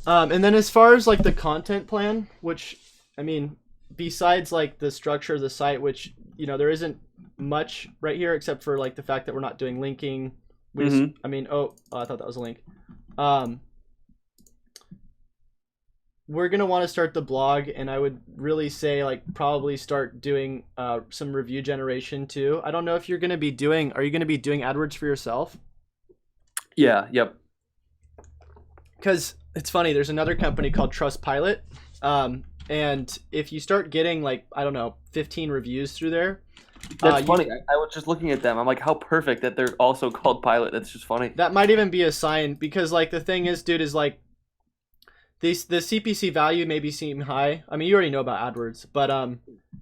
And then as far as like the content plan, which, I mean, besides like the structure of the site, which, there isn't much right here except for like the fact that we're not doing linking. We just, I mean, I thought that was a link. We're going to want to start the blog, and I would really say like probably start doing some review generation too. I don't know if are you going to be doing AdWords for yourself? Yeah, yep. Because it's funny. There's another company called Trustpilot, and if you start getting like I don't know 15 reviews through there, That's you funny. I was just looking at them. I'm like, how perfect that they're also called Pilot. That's just funny. that might even be a sign because like the thing is, dude, is like the CPC value maybe seem high. I mean, you already know about AdWords, but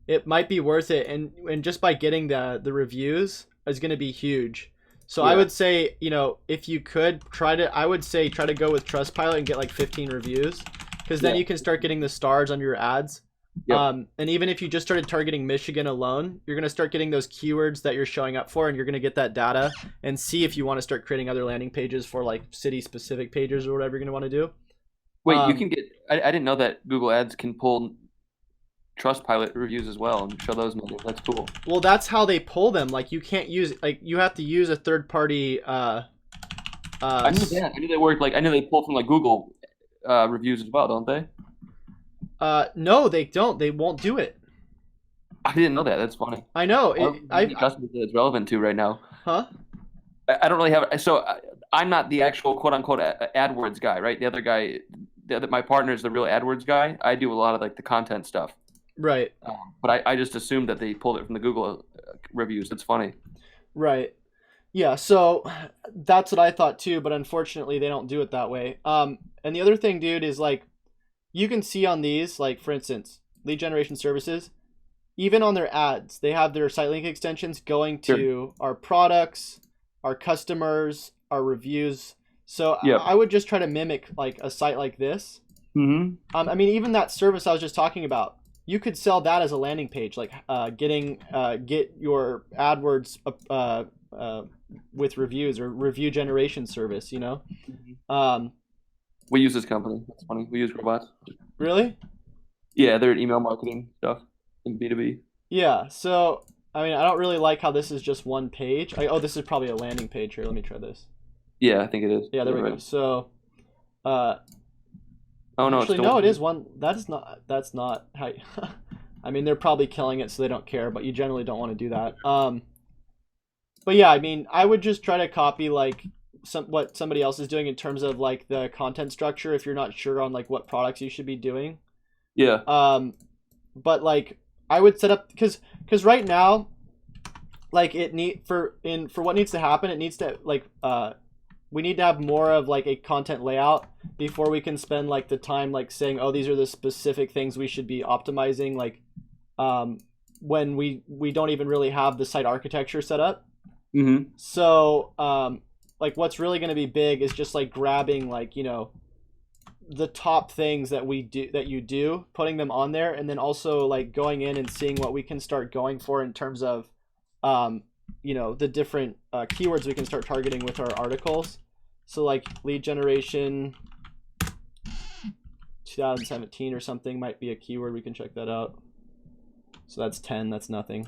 it might be worth it, and just by getting the reviews is going to be huge. So I Yeah. would say, you know, if you could I would say try to go with Trustpilot and get like 15 reviews, because then Yeah. you can start getting the stars under your ads. Yep. And even if you just started targeting Michigan alone, you're going to start getting those keywords that you're showing up for, and you're going to get that data and see if you want to start creating other landing pages for like city specific pages or whatever you're going to want to do. Wait, you Um, can get. I didn't know that Google Ads can pull Trustpilot reviews as well and show those numbers. That's cool. well, that's how they pull them. Like you can't use like you have to use a third party. I knew that. I knew they worked like I knew they pull from like Google reviews as well, don't they? No, they don't. They won't do it. I didn't know that. That's funny. I know. I don't know how many customers that it's relevant to right now. Huh? I don't really have. I'm not the actual quote unquote AdWords guy, right? The other guy, my partner is the real AdWords guy. I do a lot of like the content stuff. Right. But I just assumed that they pulled it from the Google reviews. It's funny. Right. Yeah, so that's what I thought too, but unfortunately they don't do it that way. And the other thing, dude, is like you can see on these, like for instance, lead generation services, even on their ads, they have their site link extensions going to our products, our customers, our reviews. So Yep. I would just try to mimic like a site like this. Mm-hmm. I mean, even that service I was just talking about, you could sell that as a landing page, like get your AdWords with reviews or review generation service. You know, um, We use this company. That's funny. We use robots. really? Yeah, they're email marketing stuff in B2B. Yeah. So I mean, I don't really like how this is just one page. Oh, this is probably a landing page here. Let me try this. Yeah, I think it is. Yeah, there You're we go. right. So, Oh no, it's actually, still no, it is one. That's not. That's not how. I mean, they're probably killing it, so they don't care. But you generally don't want to do that. But yeah, I mean, I would just try to copy like what somebody else is doing in terms of like the content structure. If you're not sure on like what products you should be doing, Yeah. but like I would set up because right now, like for what needs to happen, it needs to like we need to have more of like a content layout before we can spend like the time like saying, oh, these are the specific things we should be optimizing, like when we don't even really have the site architecture set up. Mm-hmm. So like what's really going to be big is just like grabbing like, you know, the top things that you do, putting them on there, and then also like going in and seeing what we can start going for in terms of you know, the different keywords we can start targeting with our articles. So like lead generation 2017 or something might be a keyword. We can check that out. So that's 10. That's nothing.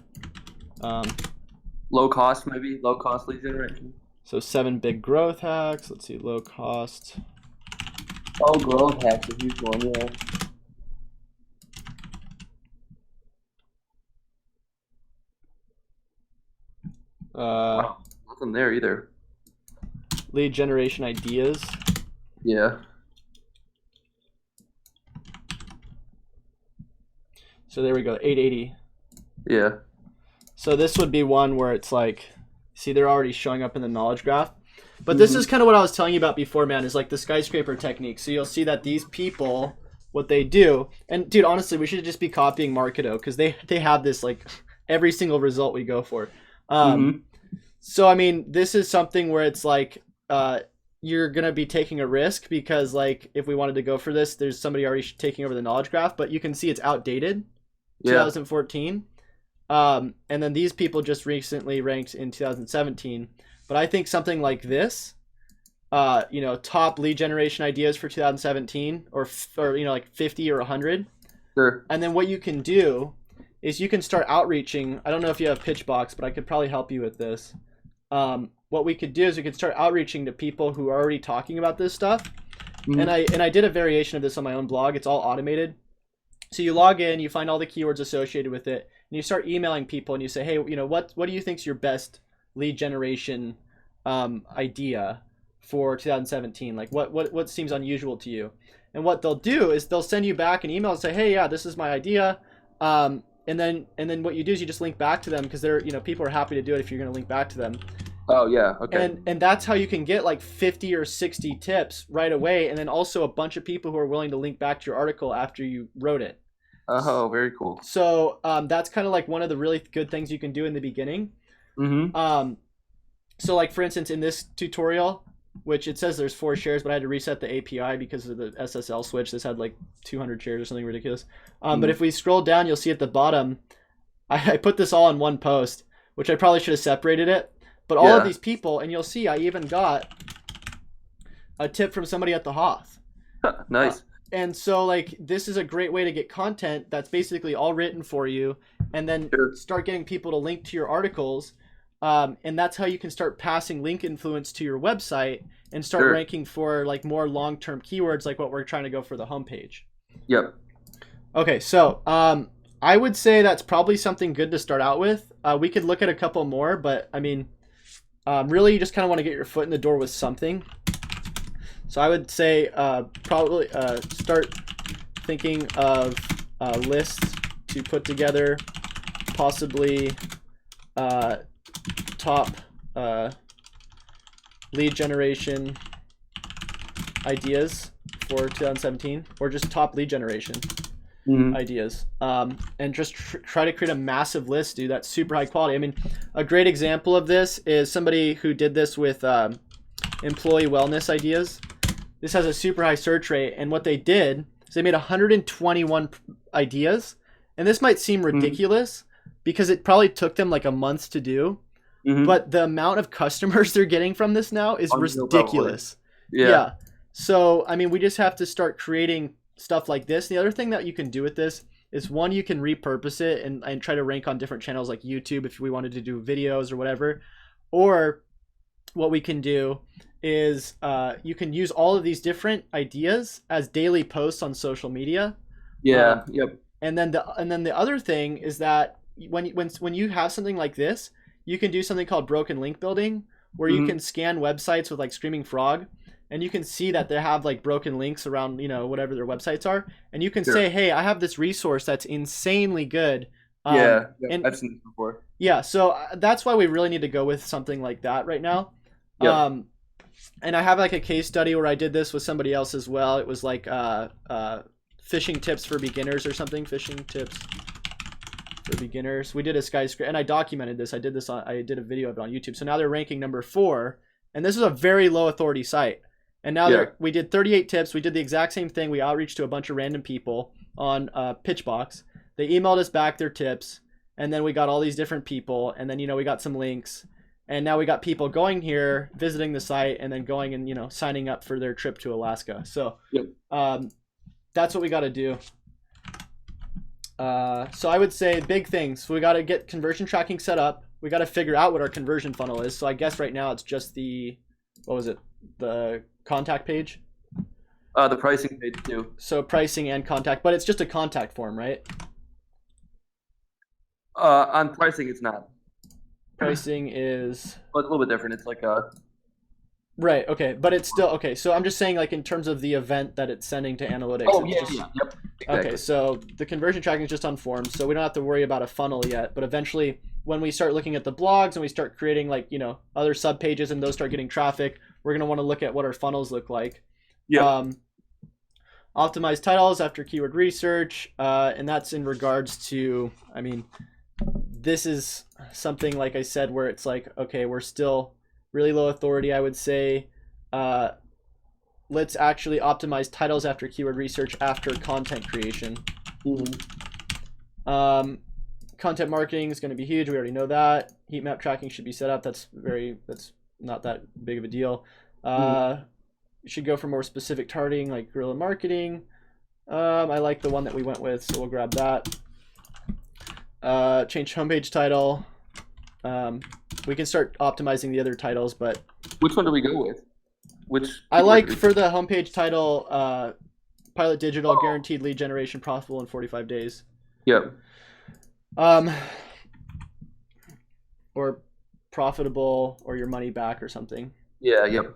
Low cost, maybe low cost lead generation. So 7 big growth hacks. Let's see, low cost. Oh, growth hacks is a huge one. Yeah. Wow, nothing there either. Lead generation ideas. Yeah. So there we go, 880. Yeah. So this would be one where it's like, see, they're already showing up in the knowledge graph. But this is kind of what I was telling you about before, man, is like the skyscraper technique. So you'll see that these people, what they do, and dude, honestly, we should just be copying Marketo because they have this like every single result we go for. So, I mean, this is something where it's like you're going to be taking a risk because like if we wanted to go for this, there's somebody already taking over the knowledge graph, but you can see it's outdated, 2014. And then these people just recently ranked in 2017. But I think something like this, you know, top lead generation ideas for 2017 or you know, like 50 or 100. Sure. And then what you can do is you can start outreaching. I don't know if you have Pitchbox, but I could probably help you with this. What we could do is we could start outreaching to people who are already talking about this stuff. And I did a variation of this on my own blog. It's all automated. So you log in, you find all the keywords associated with it, and you start emailing people and you say, hey, you know, what do you think's your best lead generation idea for 2017? Like what seems unusual to you? And what they'll do is they'll send you back an email and say, hey, yeah, this is my idea. And then what you do is you just link back to them, because they're, people are happy to do it if you're going to link back to them. Oh yeah, okay. And that's how you can get like 50 or 60 tips right away, and then also a bunch of people who are willing to link back to your article after you wrote it. Oh, very cool. So that's kind of like one of the really good things you can do in the beginning. Mm-hmm. So like for instance, in this tutorial, which it says there's 4 shares, but I had to reset the API because of the SSL switch. This had like 200 shares or something ridiculous. But if we scroll down, you'll see at the bottom, I put this all in one post, which I probably should have separated it. But all of these people, and you'll see I even got a tip from somebody at the Hoth. Nice. And so like this is a great way to get content that's basically all written for you, and then start getting people to link to your articles. And that's how you can start passing link influence to your website and start ranking for like more long-term keywords, like what we're trying to go for the homepage. Yep. Okay, so I would say that's probably something good to start out with. We could look at a couple more, but I mean, really you just kind of want to get your foot in the door with something. So I would say probably start thinking of lists to put together, possibly top lead generation ideas for 2017, or just top lead generation ideas, and just try to create a massive list, dude. That's super high quality. I mean, a great example of this is somebody who did this with employee wellness ideas. This has a super high search rate, and what they did is they made 121 ideas, and this might seem ridiculous because it probably took them like a month to do, but the amount of customers they're getting from this now is ridiculous. Yeah. So I mean, we just have to start creating stuff like this. The other thing that you can do with this is, one, you can repurpose it and try to rank on different channels like YouTube if we wanted to do videos or whatever. Or what we can do is you can use all of these different ideas as daily posts on social media. Yeah. Yep. And then the other thing is that when you have something like this, you can do something called broken link building, where you can scan websites with like Screaming Frog, and you can see that they have like broken links around, whatever their websites are, and you can say, hey, I have this resource that's insanely good. And I've seen this before. Yeah, so that's why we really need to go with something like that right now. And I have like a case study where I did this with somebody else as well. It was like fishing tips for beginners or something. Fishing tips for beginners. We did a skyscraper, and I documented this. I did a video of it on YouTube. So now they're ranking number 4, and this is a very low authority site. And now we did 38 tips. We did the exact same thing. We outreached to a bunch of random people on Pitchbox. They emailed us back their tips, and then we got all these different people, and then we got some links, and now we got people going here, visiting the site, and then going and signing up for their trip to Alaska. So that's what we got to do. So I would say big things. So we got to get conversion tracking set up. We got to figure out what our conversion funnel is. So I guess right now it's just the contact page. The pricing page too. So pricing and contact, but it's just a contact form, right? On pricing, it's not. Pricing is. Well, it's a little bit different. It's like a. Right. Okay, but it's still okay. So I'm just saying, like in terms of the event that it's sending to analytics. Oh yeah. Yep. Exactly. Okay, so the conversion tracking is just on forms, so we don't have to worry about a funnel yet. But eventually, when we start looking at the blogs and we start creating like other sub pages and those start getting traffic, we're gonna want to look at what our funnels look like. Yeah. Optimize titles after keyword research, and that's in regards to, I mean, this is something like I said where it's like, okay, we're still really low authority. I would say let's actually optimize titles after keyword research after content creation. Content marketing is going to be huge. We already know that. Heat map tracking should be set up. That's not that big of a deal. You should go for more specific targeting like guerrilla marketing. I like the one that we went with, so we'll grab that. Change homepage title. We can start optimizing the other titles, but which one do we go with? Which I like for the homepage title, Pilot Digital, guaranteed lead generation, profitable in 45 days. Yep. Or profitable or your money back or something. Yeah. Yep.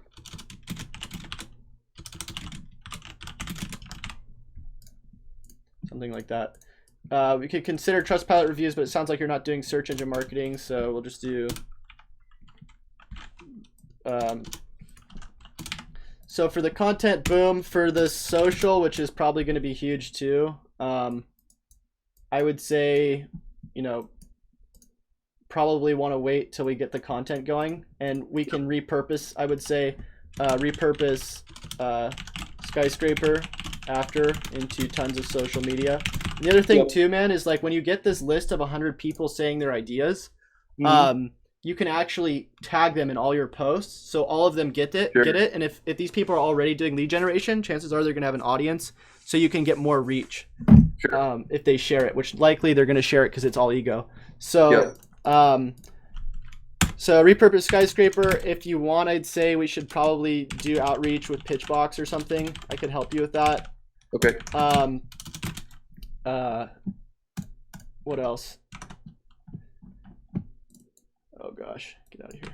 something like that. We could consider Trustpilot reviews, but it sounds like you're not doing search engine marketing, so we'll just do. So for the content, boom. For the social, which is probably going to be huge too, I would say, probably want to wait till we get the content going, and we can repurpose. I would say, repurpose skyscraper after into tons of social media. And the other thing too, man, is like when you get this list of 100 people saying their ideas, you can actually tag them in all your posts, so all of them get it. And if these people are already doing lead generation, chances are they're going to have an audience, so you can get more reach if they share it, which likely they're going to share it because it's all ego. So so repurpose skyscraper. If you want, I'd say we should probably do outreach with Pitchbox or something. I could help you with that. Okay. What else? Oh gosh, get out of here.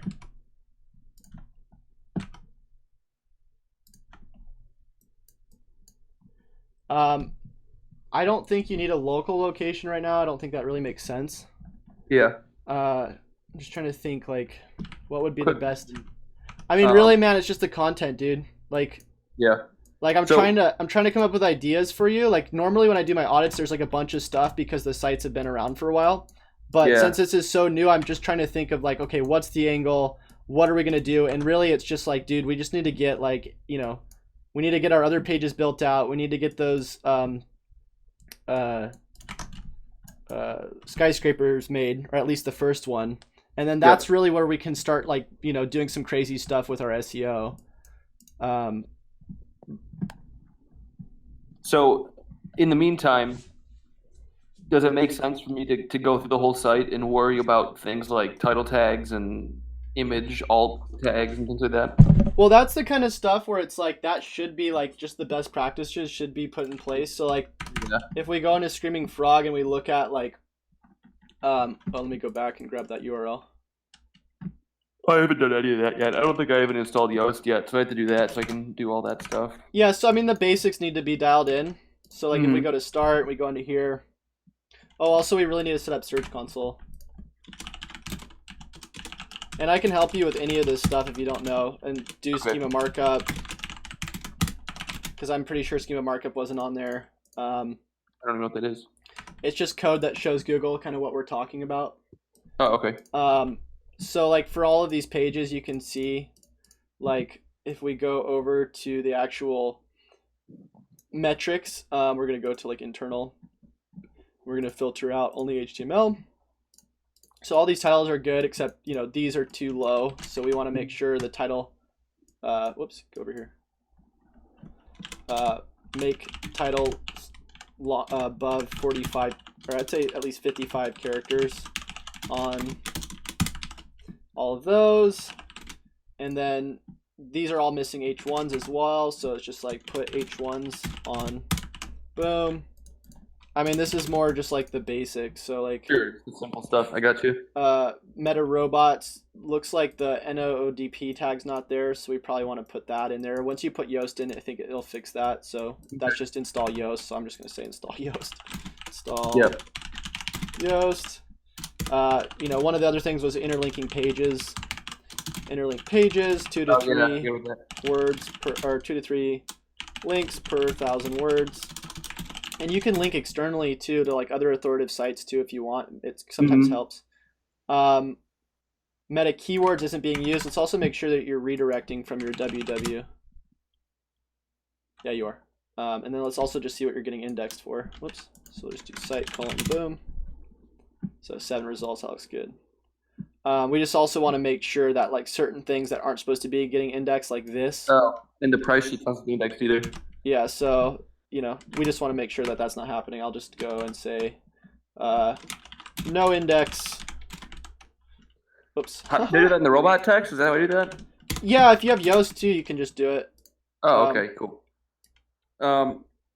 I don't think you need a local location right now. I don't think that really makes sense. Yeah. I'm just trying to think, like, what would be the best. I mean, really, man, it's just the content, dude. Like, like I'm trying to come up with ideas for you. Like normally when I do my audits, there's like a bunch of stuff because the sites have been around for a while. But since this is so new, I'm just trying to think of like, okay, what's the angle? What are we gonna do? And really, it's just like, dude, we just need to get like, we need to get our other pages built out. We need to get those skyscrapers made, or at least the first one. And then that's really where we can start like, doing some crazy stuff with our SEO. So in the meantime, does it make sense for me to go through the whole site and worry about things like title tags and image alt tags and things like that? Well, that's the kind of stuff where it's like that should be like just the best practices should be put in place. So like if we go into Screaming Frog and we look at like let me go back and grab that URL. I haven't done any of that yet. I don't think I even installed Yoast yet, so I have to do that so I can do all that stuff. Yeah, so I mean the basics need to be dialed in. So like if we go to start, we go into here. Oh, also we really need to set up Search Console. And I can help you with any of this stuff if you don't know, and do schema markup, because I'm pretty sure schema markup wasn't on there. I don't know what that is. It's just code that shows Google kind of what we're talking about. Oh, okay. So like for all of these pages, you can see, like if we go over to the actual metrics, we're gonna go to like internal. We're gonna filter out only HTML. So all these titles are good, except these are too low. So we want to make sure the title. Whoops, go over here. Make title above 45, or I'd say at least 55 characters on all of those, and then these are all missing H1s as well. So it's just like put H1s on. Boom. I mean, this is more just like the basics. So like the simple stuff. I got you. Meta robots, looks like the NOODP tag's not there, so we probably want to put that in there. Once you put Yoast in, I think it'll fix that. So that's just install Yoast. So I'm just gonna say install Yoast. Install Yoast. One of the other things was interlinking pages. Interlink pages, 2 to 3 words per, or 2 to 3 links per 1,000 words. And you can link externally too to like other authoritative sites too if you want. It sometimes helps. Meta keywords isn't being used. Let's also make sure that you're redirecting from your www. Yeah, you are. And then let's also just see what you're getting indexed for. Whoops. So we'll just do site : boom. So 7 results. That looks good. We just also want to make sure that like certain things that aren't supposed to be getting indexed, like this. Oh, and the price sheet doesn't be indexed either. Yeah. So we just want to make sure that that's not happening. I'll just go and say no index. Oops. Do you do that in the robot text? Is that how you do that? Yeah, if you have Yoast too, you can just do it. Oh, okay, cool.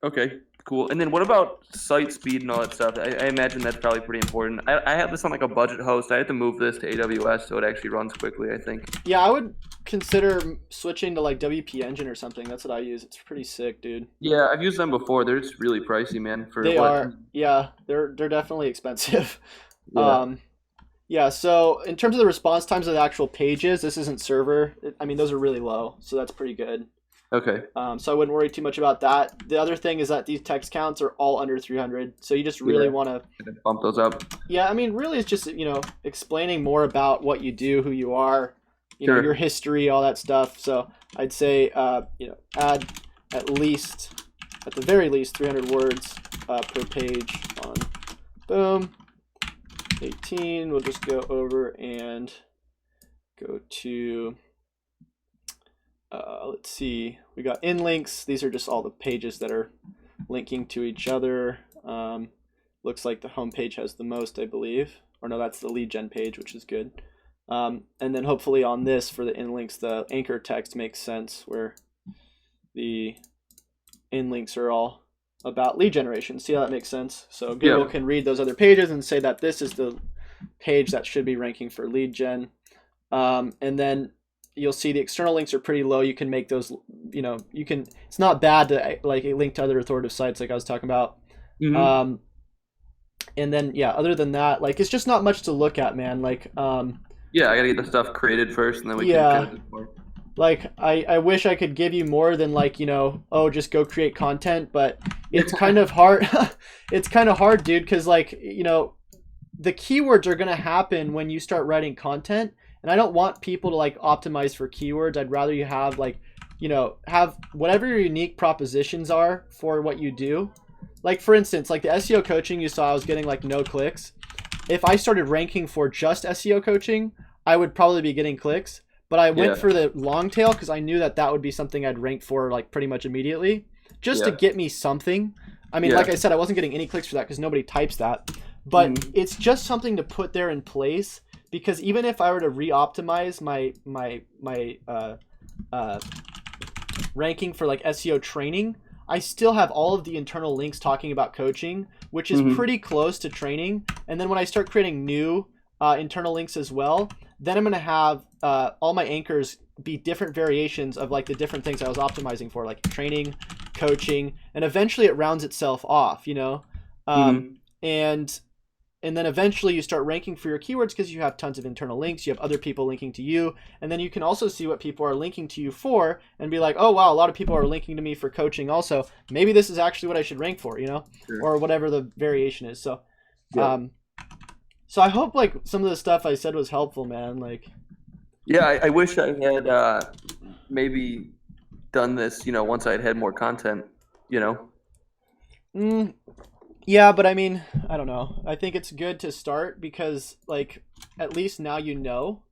Okay, Cool. And then what about site speed and all that stuff? I imagine that's probably pretty important. I have this on like a budget host. I have to move this to AWS so it actually runs quickly, I think. Yeah, I would consider switching to like WP Engine or something. That's what I use. It's pretty sick, dude. Yeah, I've used them before. They're just really pricey, man, for They what. are, yeah, they're definitely expensive. Yeah. Yeah, so in terms of the response times of the actual pages, this isn't server. I mean, those are really low, so that's pretty good. Okay. So I wouldn't worry too much about that. The other thing is that these text counts are all under 300, so you just really want to bump those up. Yeah, I mean, really, it's just explaining more about what you do, who you are, know, your history, all that stuff. So I'd say add at the very least 300 words per page on. Boom. 18. We'll just go over and go to. Let's see. We got in links. These are just all the pages that are linking to each other. Looks like the home page has the most, I believe. Or no, that's the lead gen page, which is good. And then hopefully on this, for the in links, the anchor text makes sense, where the in links are all about lead generation. See how that makes sense? So Google can read those other pages and say that this is the page that should be ranking for lead gen. And then you'll see the external links are pretty low. You can make those, it's not bad to like link to other authoritative sites like I was talking about. Mm-hmm. And then, other than that, like, it's just not much to look at, man. Like, I gotta get the stuff created first, and then we can more. Like, I wish I could give you more than like, just go create content, but it's kind of hard. It's kind of hard, dude, because like, the keywords are going to happen when you start writing content. And I don't want people to like optimize for keywords. I'd rather you have like, have whatever your unique propositions are for what you do. Like, for instance, like the SEO coaching you saw, I was getting like no clicks. If I started ranking for just SEO coaching, I would probably be getting clicks. But I went for the long tail because I knew that that would be something I'd rank for like pretty much immediately, just to get me something. I mean, like I said, I wasn't getting any clicks for that because nobody types that. But it's just something to put there in place, because even if I were to re-optimize my ranking for like SEO training, I still have all of the internal links talking about coaching, which is pretty close to training. And then when I start creating new internal links as well, then I'm going to have all my anchors be different variations of like the different things I was optimizing for, like training, coaching, and eventually it rounds itself off, and then eventually you start ranking for your keywords because you have tons of internal links. You have other people linking to you. And then you can also see what people are linking to you for and be like, oh, wow, a lot of people are linking to me for coaching also. Maybe this is actually what I should rank for, or whatever the variation is. So, so I hope like some of the stuff I said was helpful, man. Like, I wish I had maybe done this, once I'd had more content, Yeah, but I mean, I don't know. I think it's good to start because, like, at least now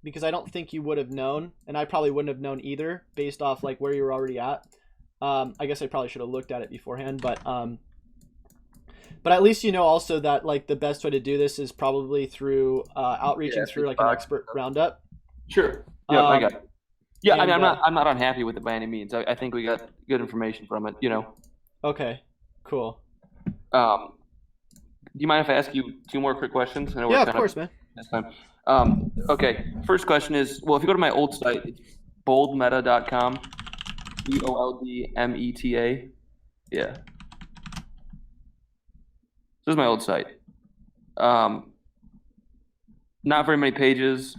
because I don't think you would have known, and I probably wouldn't have known either based off, like, where you were already at. I guess I probably should have looked at it beforehand, but at least also that, like, the best way to do this is probably through outreaching through, like, an expert roundup. Sure. Yeah, I got it. Yeah, I mean, I'm not unhappy with it by any means. I think we got good information from it, Okay, cool. Do you mind if I ask you two more quick questions? I know of course, man. That's fine. Okay, first question is, well, if you go to my old site, it's boldmeta.com, BOLDMETA. Yeah. This is my old site. Not very many pages,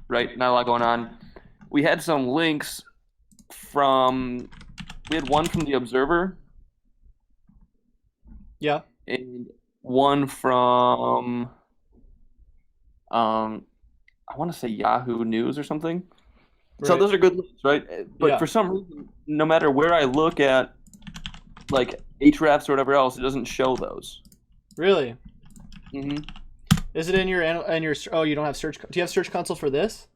right? Not a lot going on. We had some links we had one from the Observer. Yeah. And one from I want to say Yahoo News or something. Right. So those are good links, right? But for some reason, no matter where I look at, like Ahrefs or whatever else, it doesn't show those. Really? Mm-hmm. Is it in your oh, you don't have Search? Do you have Search Console for this?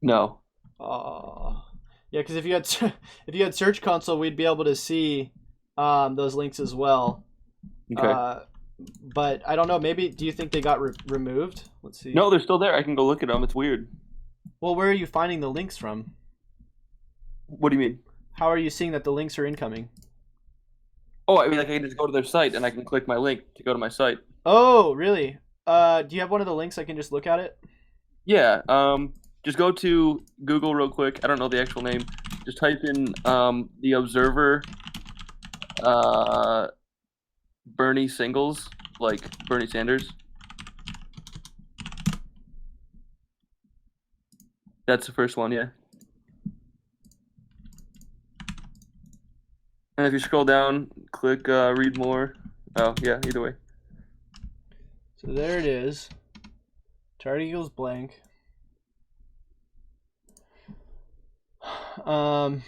No. Yeah, because if you had Search Console, we'd be able to see those links as well. Okay. But I don't know. Maybe, do you think they got removed? Let's see. No, they're still there. I can go look at them. It's weird. Well, where are you finding the links from? What do you mean? How are you seeing that the links are incoming? Oh, I mean, like I can just go to their site and I can click my link to go to my site. Oh, really? Do you have one of the links I can just look at it? Yeah. Just go to Google real quick. I don't know the actual name. Just type in the Observer uh Bernie singles, like Bernie Sanders. That's the first one, yeah. And if you scroll down, click read more. Oh, yeah, either way. So there it is. Chart equals blank. Um,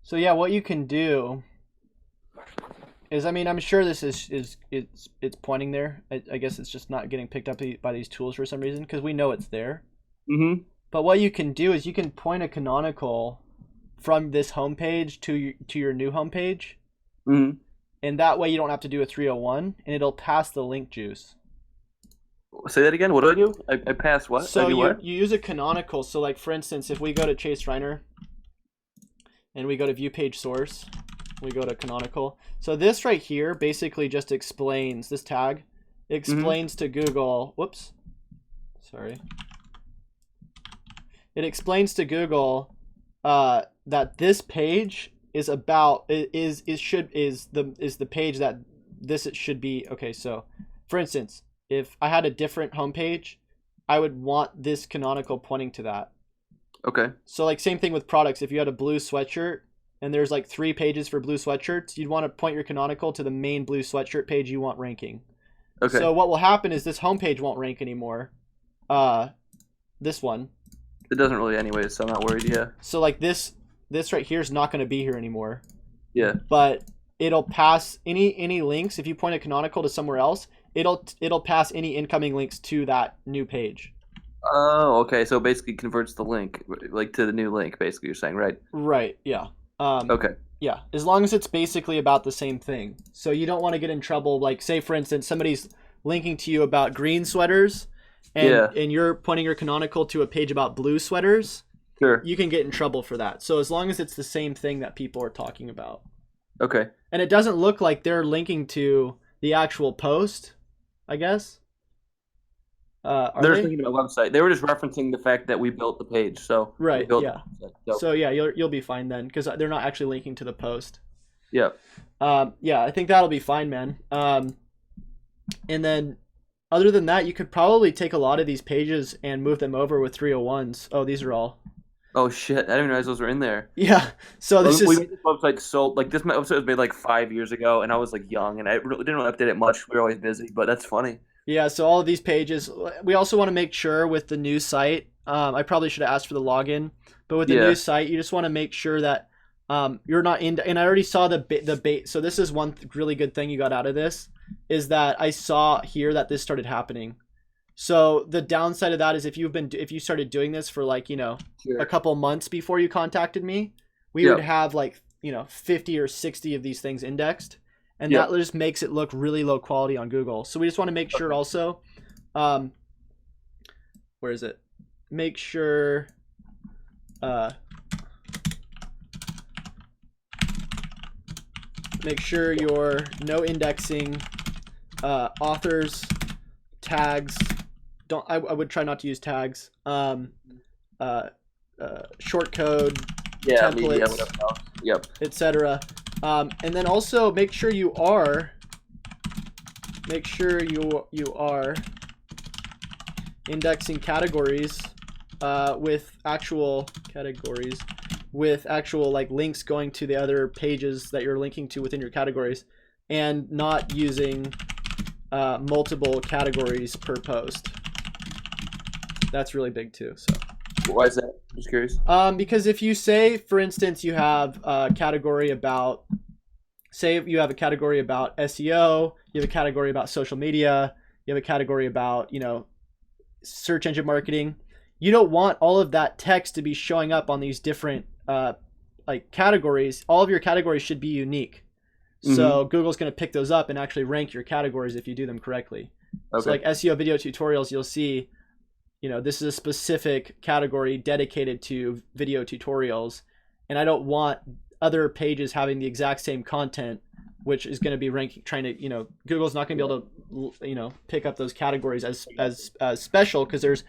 so yeah, what you can do is, I mean, I'm sure this is it's pointing there. I guess it's just not getting picked up by these tools for some reason because we know it's there. Mm-hmm. But what you can do is you can point a canonical from this homepage to your new homepage, Mm-hmm. and that way you don't have to do a 301, and it'll pass the link juice. Say that again. What do I do? I pass what? So I do you what? you use a canonical. So like for instance, if we go to Chase Reiner and we go to view page source, we go to canonical. So this right here basically just explains this tag explains to Google. Whoops, sorry. It explains to Google that this page is about is the page that this it should be. Okay, so for instance, if I had a different homepage, I would want this canonical pointing to that. Okay. So like same thing with products. If you had a blue sweatshirt and there's like 3 pages for blue sweatshirts, you'd want to point your canonical to the main blue sweatshirt page you want ranking. Okay. So what will happen is this homepage won't rank anymore. This one. It doesn't really anyways, so I'm not worried. Yeah. So like this right here is not going to be here anymore. Yeah. But it'll pass any links. If you point a canonical to somewhere else, it'll pass any incoming links to that new page. Oh, okay. So it basically converts the link, like to the new link. Basically, you're saying, right? Right. Yeah. Okay. Yeah. As long as it's basically about the same thing. So you don't want to get in trouble. Like say for instance, somebody's linking to you about green sweaters, and you're pointing your canonical to a page about blue sweaters. Sure. You can get in trouble for that. So as long as it's the same thing that people are talking about. Okay. And it doesn't look like they're linking to the actual post, I guess. They're thinking about website. They were just referencing the fact that we built the page. So right, we built yeah. the website, So yeah, you'll be fine then because they're not actually linking to the post. yeah. Yeah, I think that'll be fine, man. And then other than that, you could probably take a lot of these pages and move them over with 301s. Oh, these are all. Oh shit! I didn't even realize those were in there. Yeah. So this we is made this website so like this website was made like 5 years ago, and I was like young, and I really didn't really update it much. We were always busy, but that's funny. yeah. So all of these pages. We also want to make sure with the new site. I probably should have asked for the login, but with the new site, you just want to make sure that you're not in. And I already saw the bait. So this is one really good thing you got out of this is that I saw here that this started happening. So the downside of that is if you started doing this for like, Sure. a couple months before you contacted me, we would have like, 50 or 60 of these things indexed, and that just makes it look really low quality on Google. So we just want to make sure also, where is it? Make sure, you're no indexing, authors, tags. I would try not to use tags. Short code, templates, whatever else. Yep. etc. And then also make sure you are indexing categories with actual categories with actual like links going to the other pages that you're linking to within your categories, and not using multiple categories per post. That's really big too. So Why is that? I'm just curious. because if you say, for instance, you have a category about, say you have a category about SEO, you have a category about social media, you have a category about, search engine marketing, you don't want all of that text to be showing up on these different like categories. All of your categories should be unique. So Google's going to pick those up and actually rank your categories if you do them correctly. Okay. So like SEO video tutorials, you'll see, this is a specific category dedicated to video tutorials, and I don't want other pages having the exact same content, which is going to be ranking, trying to, Google's not going to be able to, pick up those categories as special, because there's,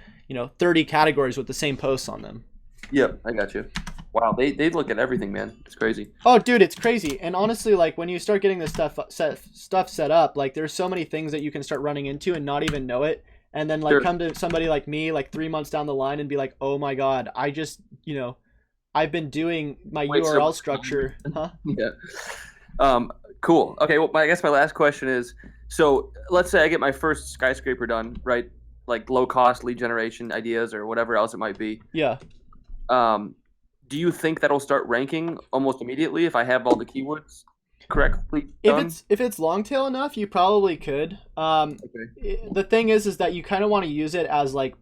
30 categories with the same posts on them. Yep, I got you. Wow, they look at everything, man. It's crazy. Oh, dude, it's crazy. And honestly, like when you start getting this stuff set up, like there's so many things that you can start running into and not even know it. And then like come to somebody like me, like 3 months down the line, and be like, oh my God, I just, I've been doing my URL structure. Huh? Yeah. Cool. Okay. Well, I guess my last question is, so let's say I get my first skyscraper done, right? Like low cost lead generation ideas or whatever else it might be. Yeah. Do you think that'll start ranking almost immediately if I have all the keywords correctly done? If it's long tail enough, you probably could. Okay. The thing is that you kind of want to use it as like,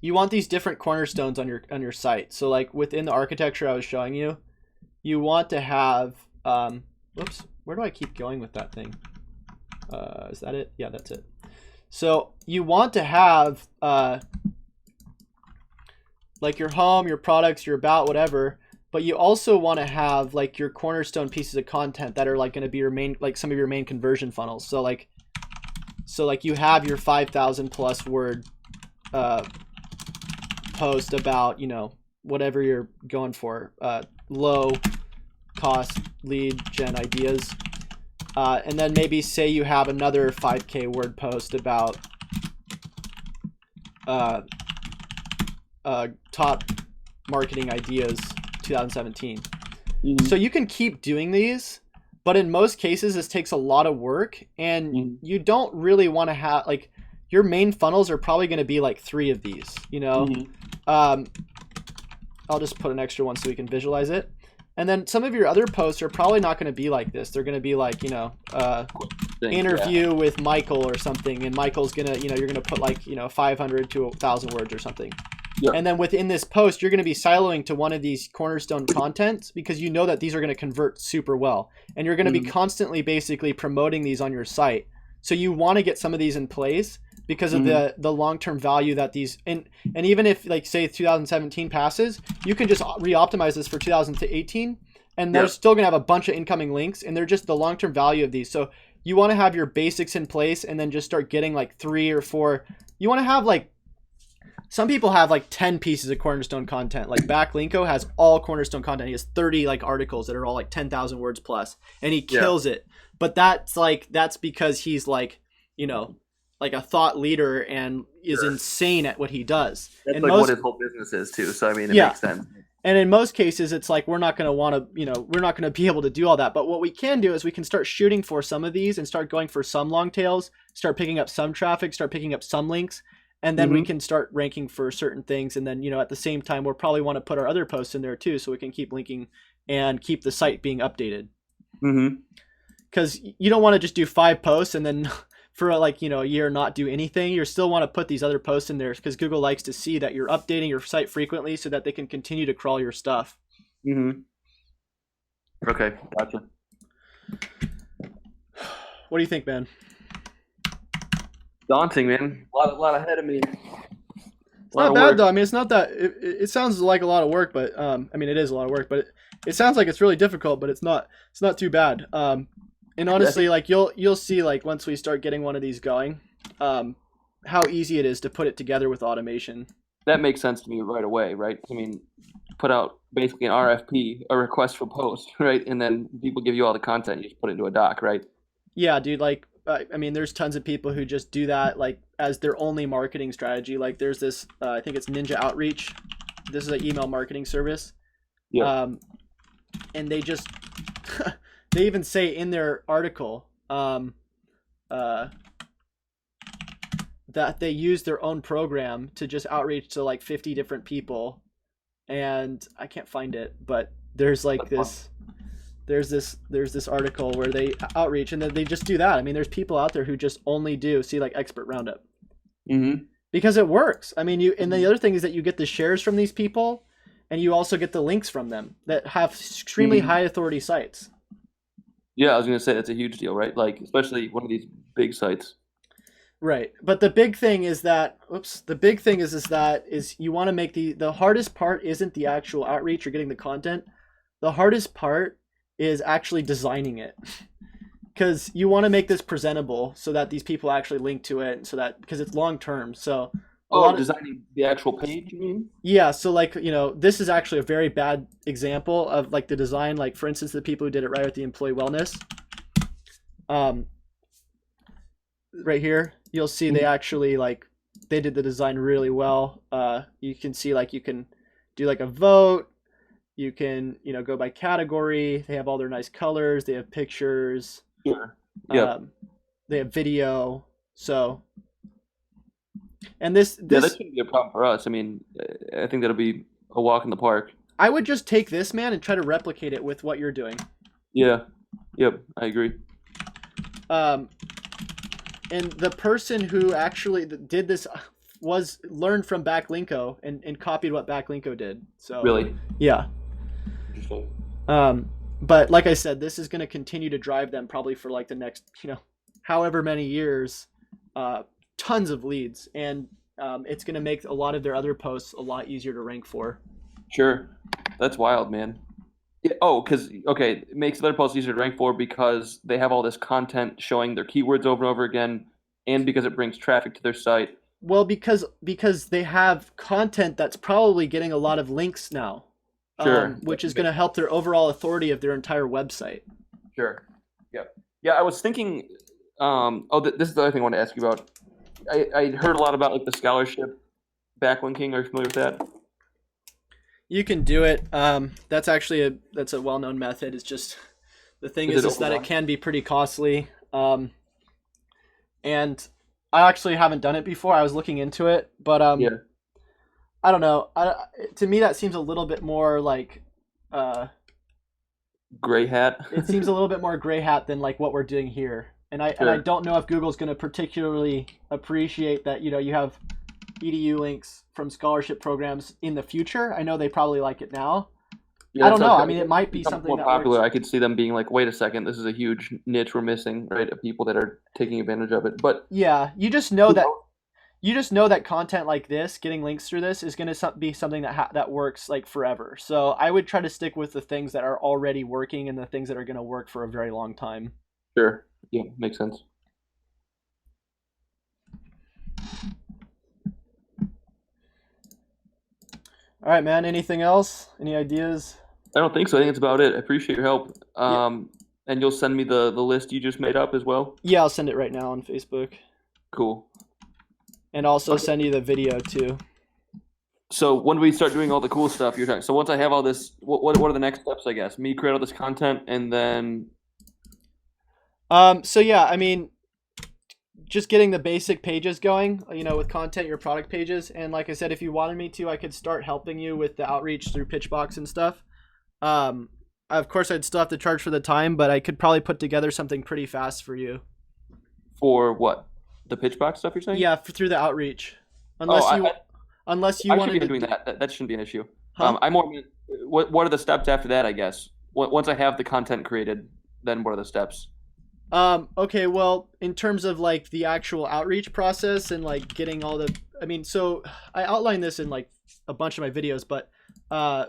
you want these different cornerstones on your site. So like within the architecture I was showing you, you want to have whoops, where do I keep going with that thing? Is that it? Yeah, that's it. So you want to have like your home, your products, your about, whatever, but you also want to have like your cornerstone pieces of content that are like going to be your main, like some of your main conversion funnels. So like you have your 5,000 plus word post about, whatever you're going for, low cost lead gen ideas. And then maybe say you have another 5K word post about top marketing ideas 2017. Mm-hmm. So you can keep doing these, but in most cases this takes a lot of work, and you don't really want to have, like, your main funnels are probably going to be like 3 of these, I'll just put an extra one so we can visualize it. And then some of your other posts are probably not going to be like this. They're going to be like, interview with Michael or something. And Michael's going to, you're going to put like, 500 to 1,000 words or something. Yep. And then within this post, you're going to be siloing to one of these cornerstone contents, because you know that these are going to convert super well. And you're going to be constantly basically promoting these on your site. So you want to get some of these in place because of the long-term value that these, and even if like say 2017 passes, you can just re-optimize this for 2018, and they're still gonna have a bunch of incoming links, and they're just the long-term value of these. So you want to have your basics in place, and then just start getting like 3 or 4. You want to have like, some people have like 10 pieces of cornerstone content. Like Backlinko has all cornerstone content. He has 30 like articles that are all like 10,000 words plus, and he kills it. But that's because he's like, like a thought leader and is insane at what he does. That's like what his whole business is too. So I mean, it makes sense. And in most cases, it's like we're not going to want to, we're not going to be able to do all that. But what we can do is we can start shooting for some of these and start going for some long tails, start picking up some traffic, start picking up some links, and then we can start ranking for certain things. And then, at the same time, we'll probably want to put our other posts in there too, so we can keep linking and keep the site being updated. Because you don't want to just do 5 posts and then for like, a year not do anything. You still want to put these other posts in there, because Google likes to see that you're updating your site frequently so that they can continue to crawl your stuff. Okay, gotcha. What do you think, man? Daunting, man. A lot ahead of me. It's not bad though. I mean, it's not that. It sounds like a lot of work, but it is a lot of work. But it sounds like it's really difficult, but it's not. It's not too bad. And honestly, like you'll see, like once we start getting one of these going, how easy it is to put it together with automation. That makes sense to me right away, right? I mean, put out basically an RFP, a request for post, right? And then people give you all the content, you just put it into a doc, right? Yeah, dude. Like, I mean, there's tons of people who just do that like as their only marketing strategy. Like, there's this, I think it's Ninja Outreach. This is an email marketing service. Yeah. And they just. They even say in their article that they use their own program to just outreach to like 50 different people, and I can't find it, but there's like this article where they outreach and then they just do that. I mean, there's people out there who just only do like expert roundup because it works. I mean, and the other thing is that you get the shares from these people, and you also get the links from them that have extremely high authority sites. Yeah, I was going to say that's a huge deal, right? Like, especially one of these big sites. Right. But the big thing is that, is you want to make the hardest part isn't the actual outreach or getting the content. The hardest part is actually designing it. Because you want to make this presentable so that these people actually link to it, so that because it's long term. So a Oh, lot of designing the actual page, you mean? yeah, so like this is actually a very bad example of like the design. Like for instance, the people who did it right with the employee wellness, um, right here, you'll see they Mhm. actually like they did the design really well. You can see like you can do like a vote. You can go by category. They have all their nice colors. They have pictures. Sure. Yep. Um, they have video. So and this Yeah, that this shouldn't be a problem for us. I mean, I think that'll be a walk in the park. I would just take this man and try to replicate it with what you're doing. Yeah. Yep. I agree. Um, and the person who actually did this was learned from Backlinko and copied what Backlinko did. So Really. yeah. Interesting. But like I said, this is going to continue to drive them probably for like the next however many years. Uh, Tons of leads, and it's going to make a lot of their other posts a lot easier to rank for. Sure. That's wild, man. Yeah, oh, because okay, it makes their posts easier to rank for because they have all this content showing their keywords over and over again, and because it brings traffic to their site. Well, because they have content that's probably getting a lot of links now, Sure. which is going to help their overall authority of their entire website. Sure. Yeah. Yeah. I was thinking. Oh, this is the other thing I want to ask you about. I heard a lot about like the scholarship backlinking. Are you familiar with that? You can do it. That's a well-known method. It's just the thing Is it is that it overrun? can be pretty costly. And I actually haven't done it before. I was looking into it, but Yeah. I don't know. To me, that seems a little bit more like uh, Gray hat. it seems a little bit more gray hat than like what we're doing here. And I Sure. don't know if Google's going to particularly appreciate that. You have edu links from scholarship programs in the future. I know they probably like it now. Yeah, I it's don't know. I okay. mean, it It might be becomes something more that works. popular. I could see them being like, wait a second, this is a huge niche we're missing, right? Of people that are taking advantage of it. But Yeah, you just know that content like this, getting links through this, is going to be something that works like forever. So I would try to stick with the things that are already working and the things that are going to work for a very long time. sure. Yeah, makes sense. All right, man. Anything else? Any ideas? I don't think so. I think that's about it. I appreciate your help. Yeah, And you'll send me the list you just made up as well. yeah. I'll send it right now on Facebook, Cool. and also Okay. send you the video too. So when do we start doing all the cool stuff you're talking? So once I have all this, what are the next steps? I guess me create all this content and then So yeah, I mean, just getting the basic pages going, with content, your product pages, and like I said, if you wanted me to, I could start helping you with the outreach through Pitchbox and stuff. Um, of course, I'd still have to charge for the time, but I could probably put together something pretty fast for you. for what? The pitch box stuff you're saying? Yeah, through the outreach, Oh, unless you unless you I should be wanted to, doing that. That shouldn't be an issue. huh? I more meant, what are the steps after that? I guess once I have the content created, then what are the steps? Okay, well, in terms of like the actual outreach process and like getting all the, I mean, so I outline this in like a bunch of my videos, but uh,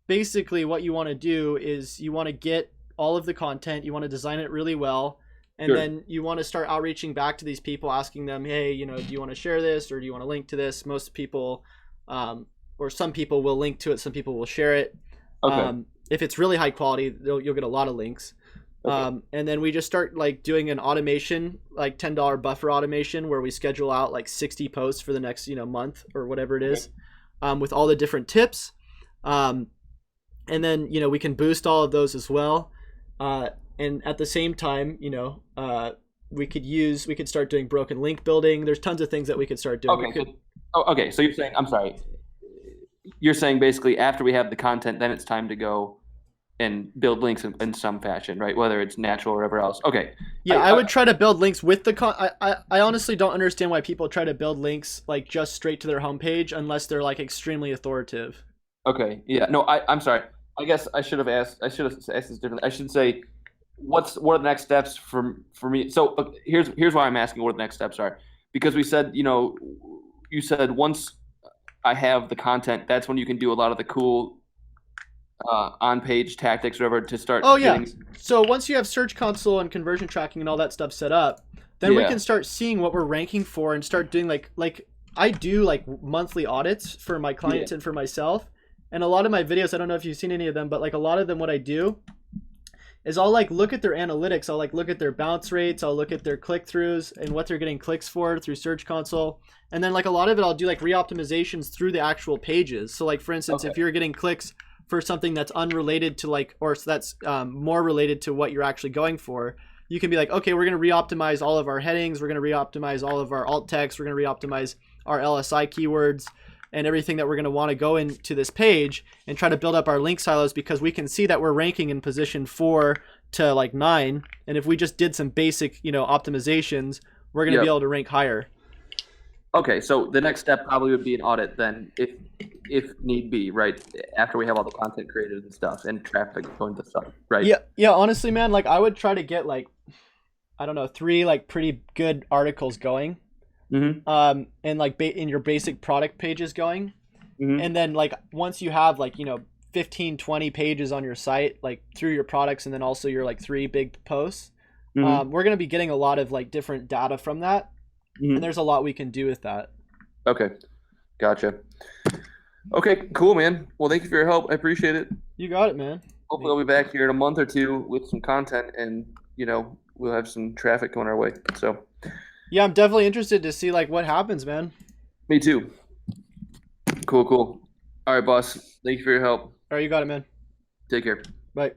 basically what you want to do is you want to get all of the content, you want to design it really well, and Sure. then you want to start outreaching back to these people, asking them, hey, do you want to share this or do you want to link to this? Most people, or some people will link to it, some people will share it. Okay. If it's really high quality, you'll get a lot of links. Okay. And then we just start like doing an automation, like $10 buffer automation, where we schedule out like 60 posts for the next month or whatever it Okay. is, with all the different tips. Um, and then we can boost all of those as well. And at the same time, we could start doing broken link building. There's tons of things that we could start doing. We Okay. could Okay. So you're saying, I'm sorry. You're saying basically after we have the content, then it's time to go and build links in some fashion, right? Whether it's natural or whatever else. Okay. Yeah, I would try to build links with the I honestly don't understand why people try to build links like just straight to their homepage unless they're like extremely authoritative. Okay. Yeah. No, I'm sorry. I guess I should have asked. I should have asked this differently. I should say, what are the next steps for me? So here's why I'm asking what the next steps are, because we said you said once I have the content, that's when you can do a lot of the cool on-page tactics, or whatever, to start Oh yeah. getting. So once you have Search Console and conversion tracking and all that stuff set up, then we Yeah. can start seeing what we're ranking for and start doing like I do like monthly audits for my clients and for myself. And a lot of my videos, I don't know if you've seen any of them, but like a lot of them, what I do is I'll like look at their analytics. I'll like look at their bounce rates. I'll look at their click-throughs and what they're getting clicks for through Search Console. And then like a lot of it, I'll do like re-optimizations through the actual pages. So like for instance, if you're getting clicks for something that's unrelated to like, or that's more related to what you're actually going for, you can be like, okay, we're going to re-optimize all of our headings. We're going to re-optimize all of our alt text. We're going to re-optimize our LSI keywords and everything that we're going to want to go into this page and try to build up our link silos, because we can see that we're ranking in position 4 to like 9. And if we just did some basic, optimizations, we're going to be able to rank higher. Okay, so the next step probably would be an audit then, if need be, right? After we have all the content created and stuff and traffic going to stuff, right? Yeah. Honestly, man, like I would try to get like, I don't know, 3 like pretty good articles going. And like in your basic product pages going. And then like once you have like 15-20 pages on your site, like through your products, and then also your like 3 big posts, we're going to be getting a lot of like different data from that, and there's a lot we can do with that. Okay, gotcha. Okay, cool, man. Well, thank you for your help. I appreciate it. You got it, man. Hopefully I'll be back here in a month or 2 with some content, and we'll have some traffic going our way. So yeah, I'm definitely interested to see like what happens, man. me too. Cool. All right, boss. Thank you for your help. All right, you got it, man. Take care. Bye.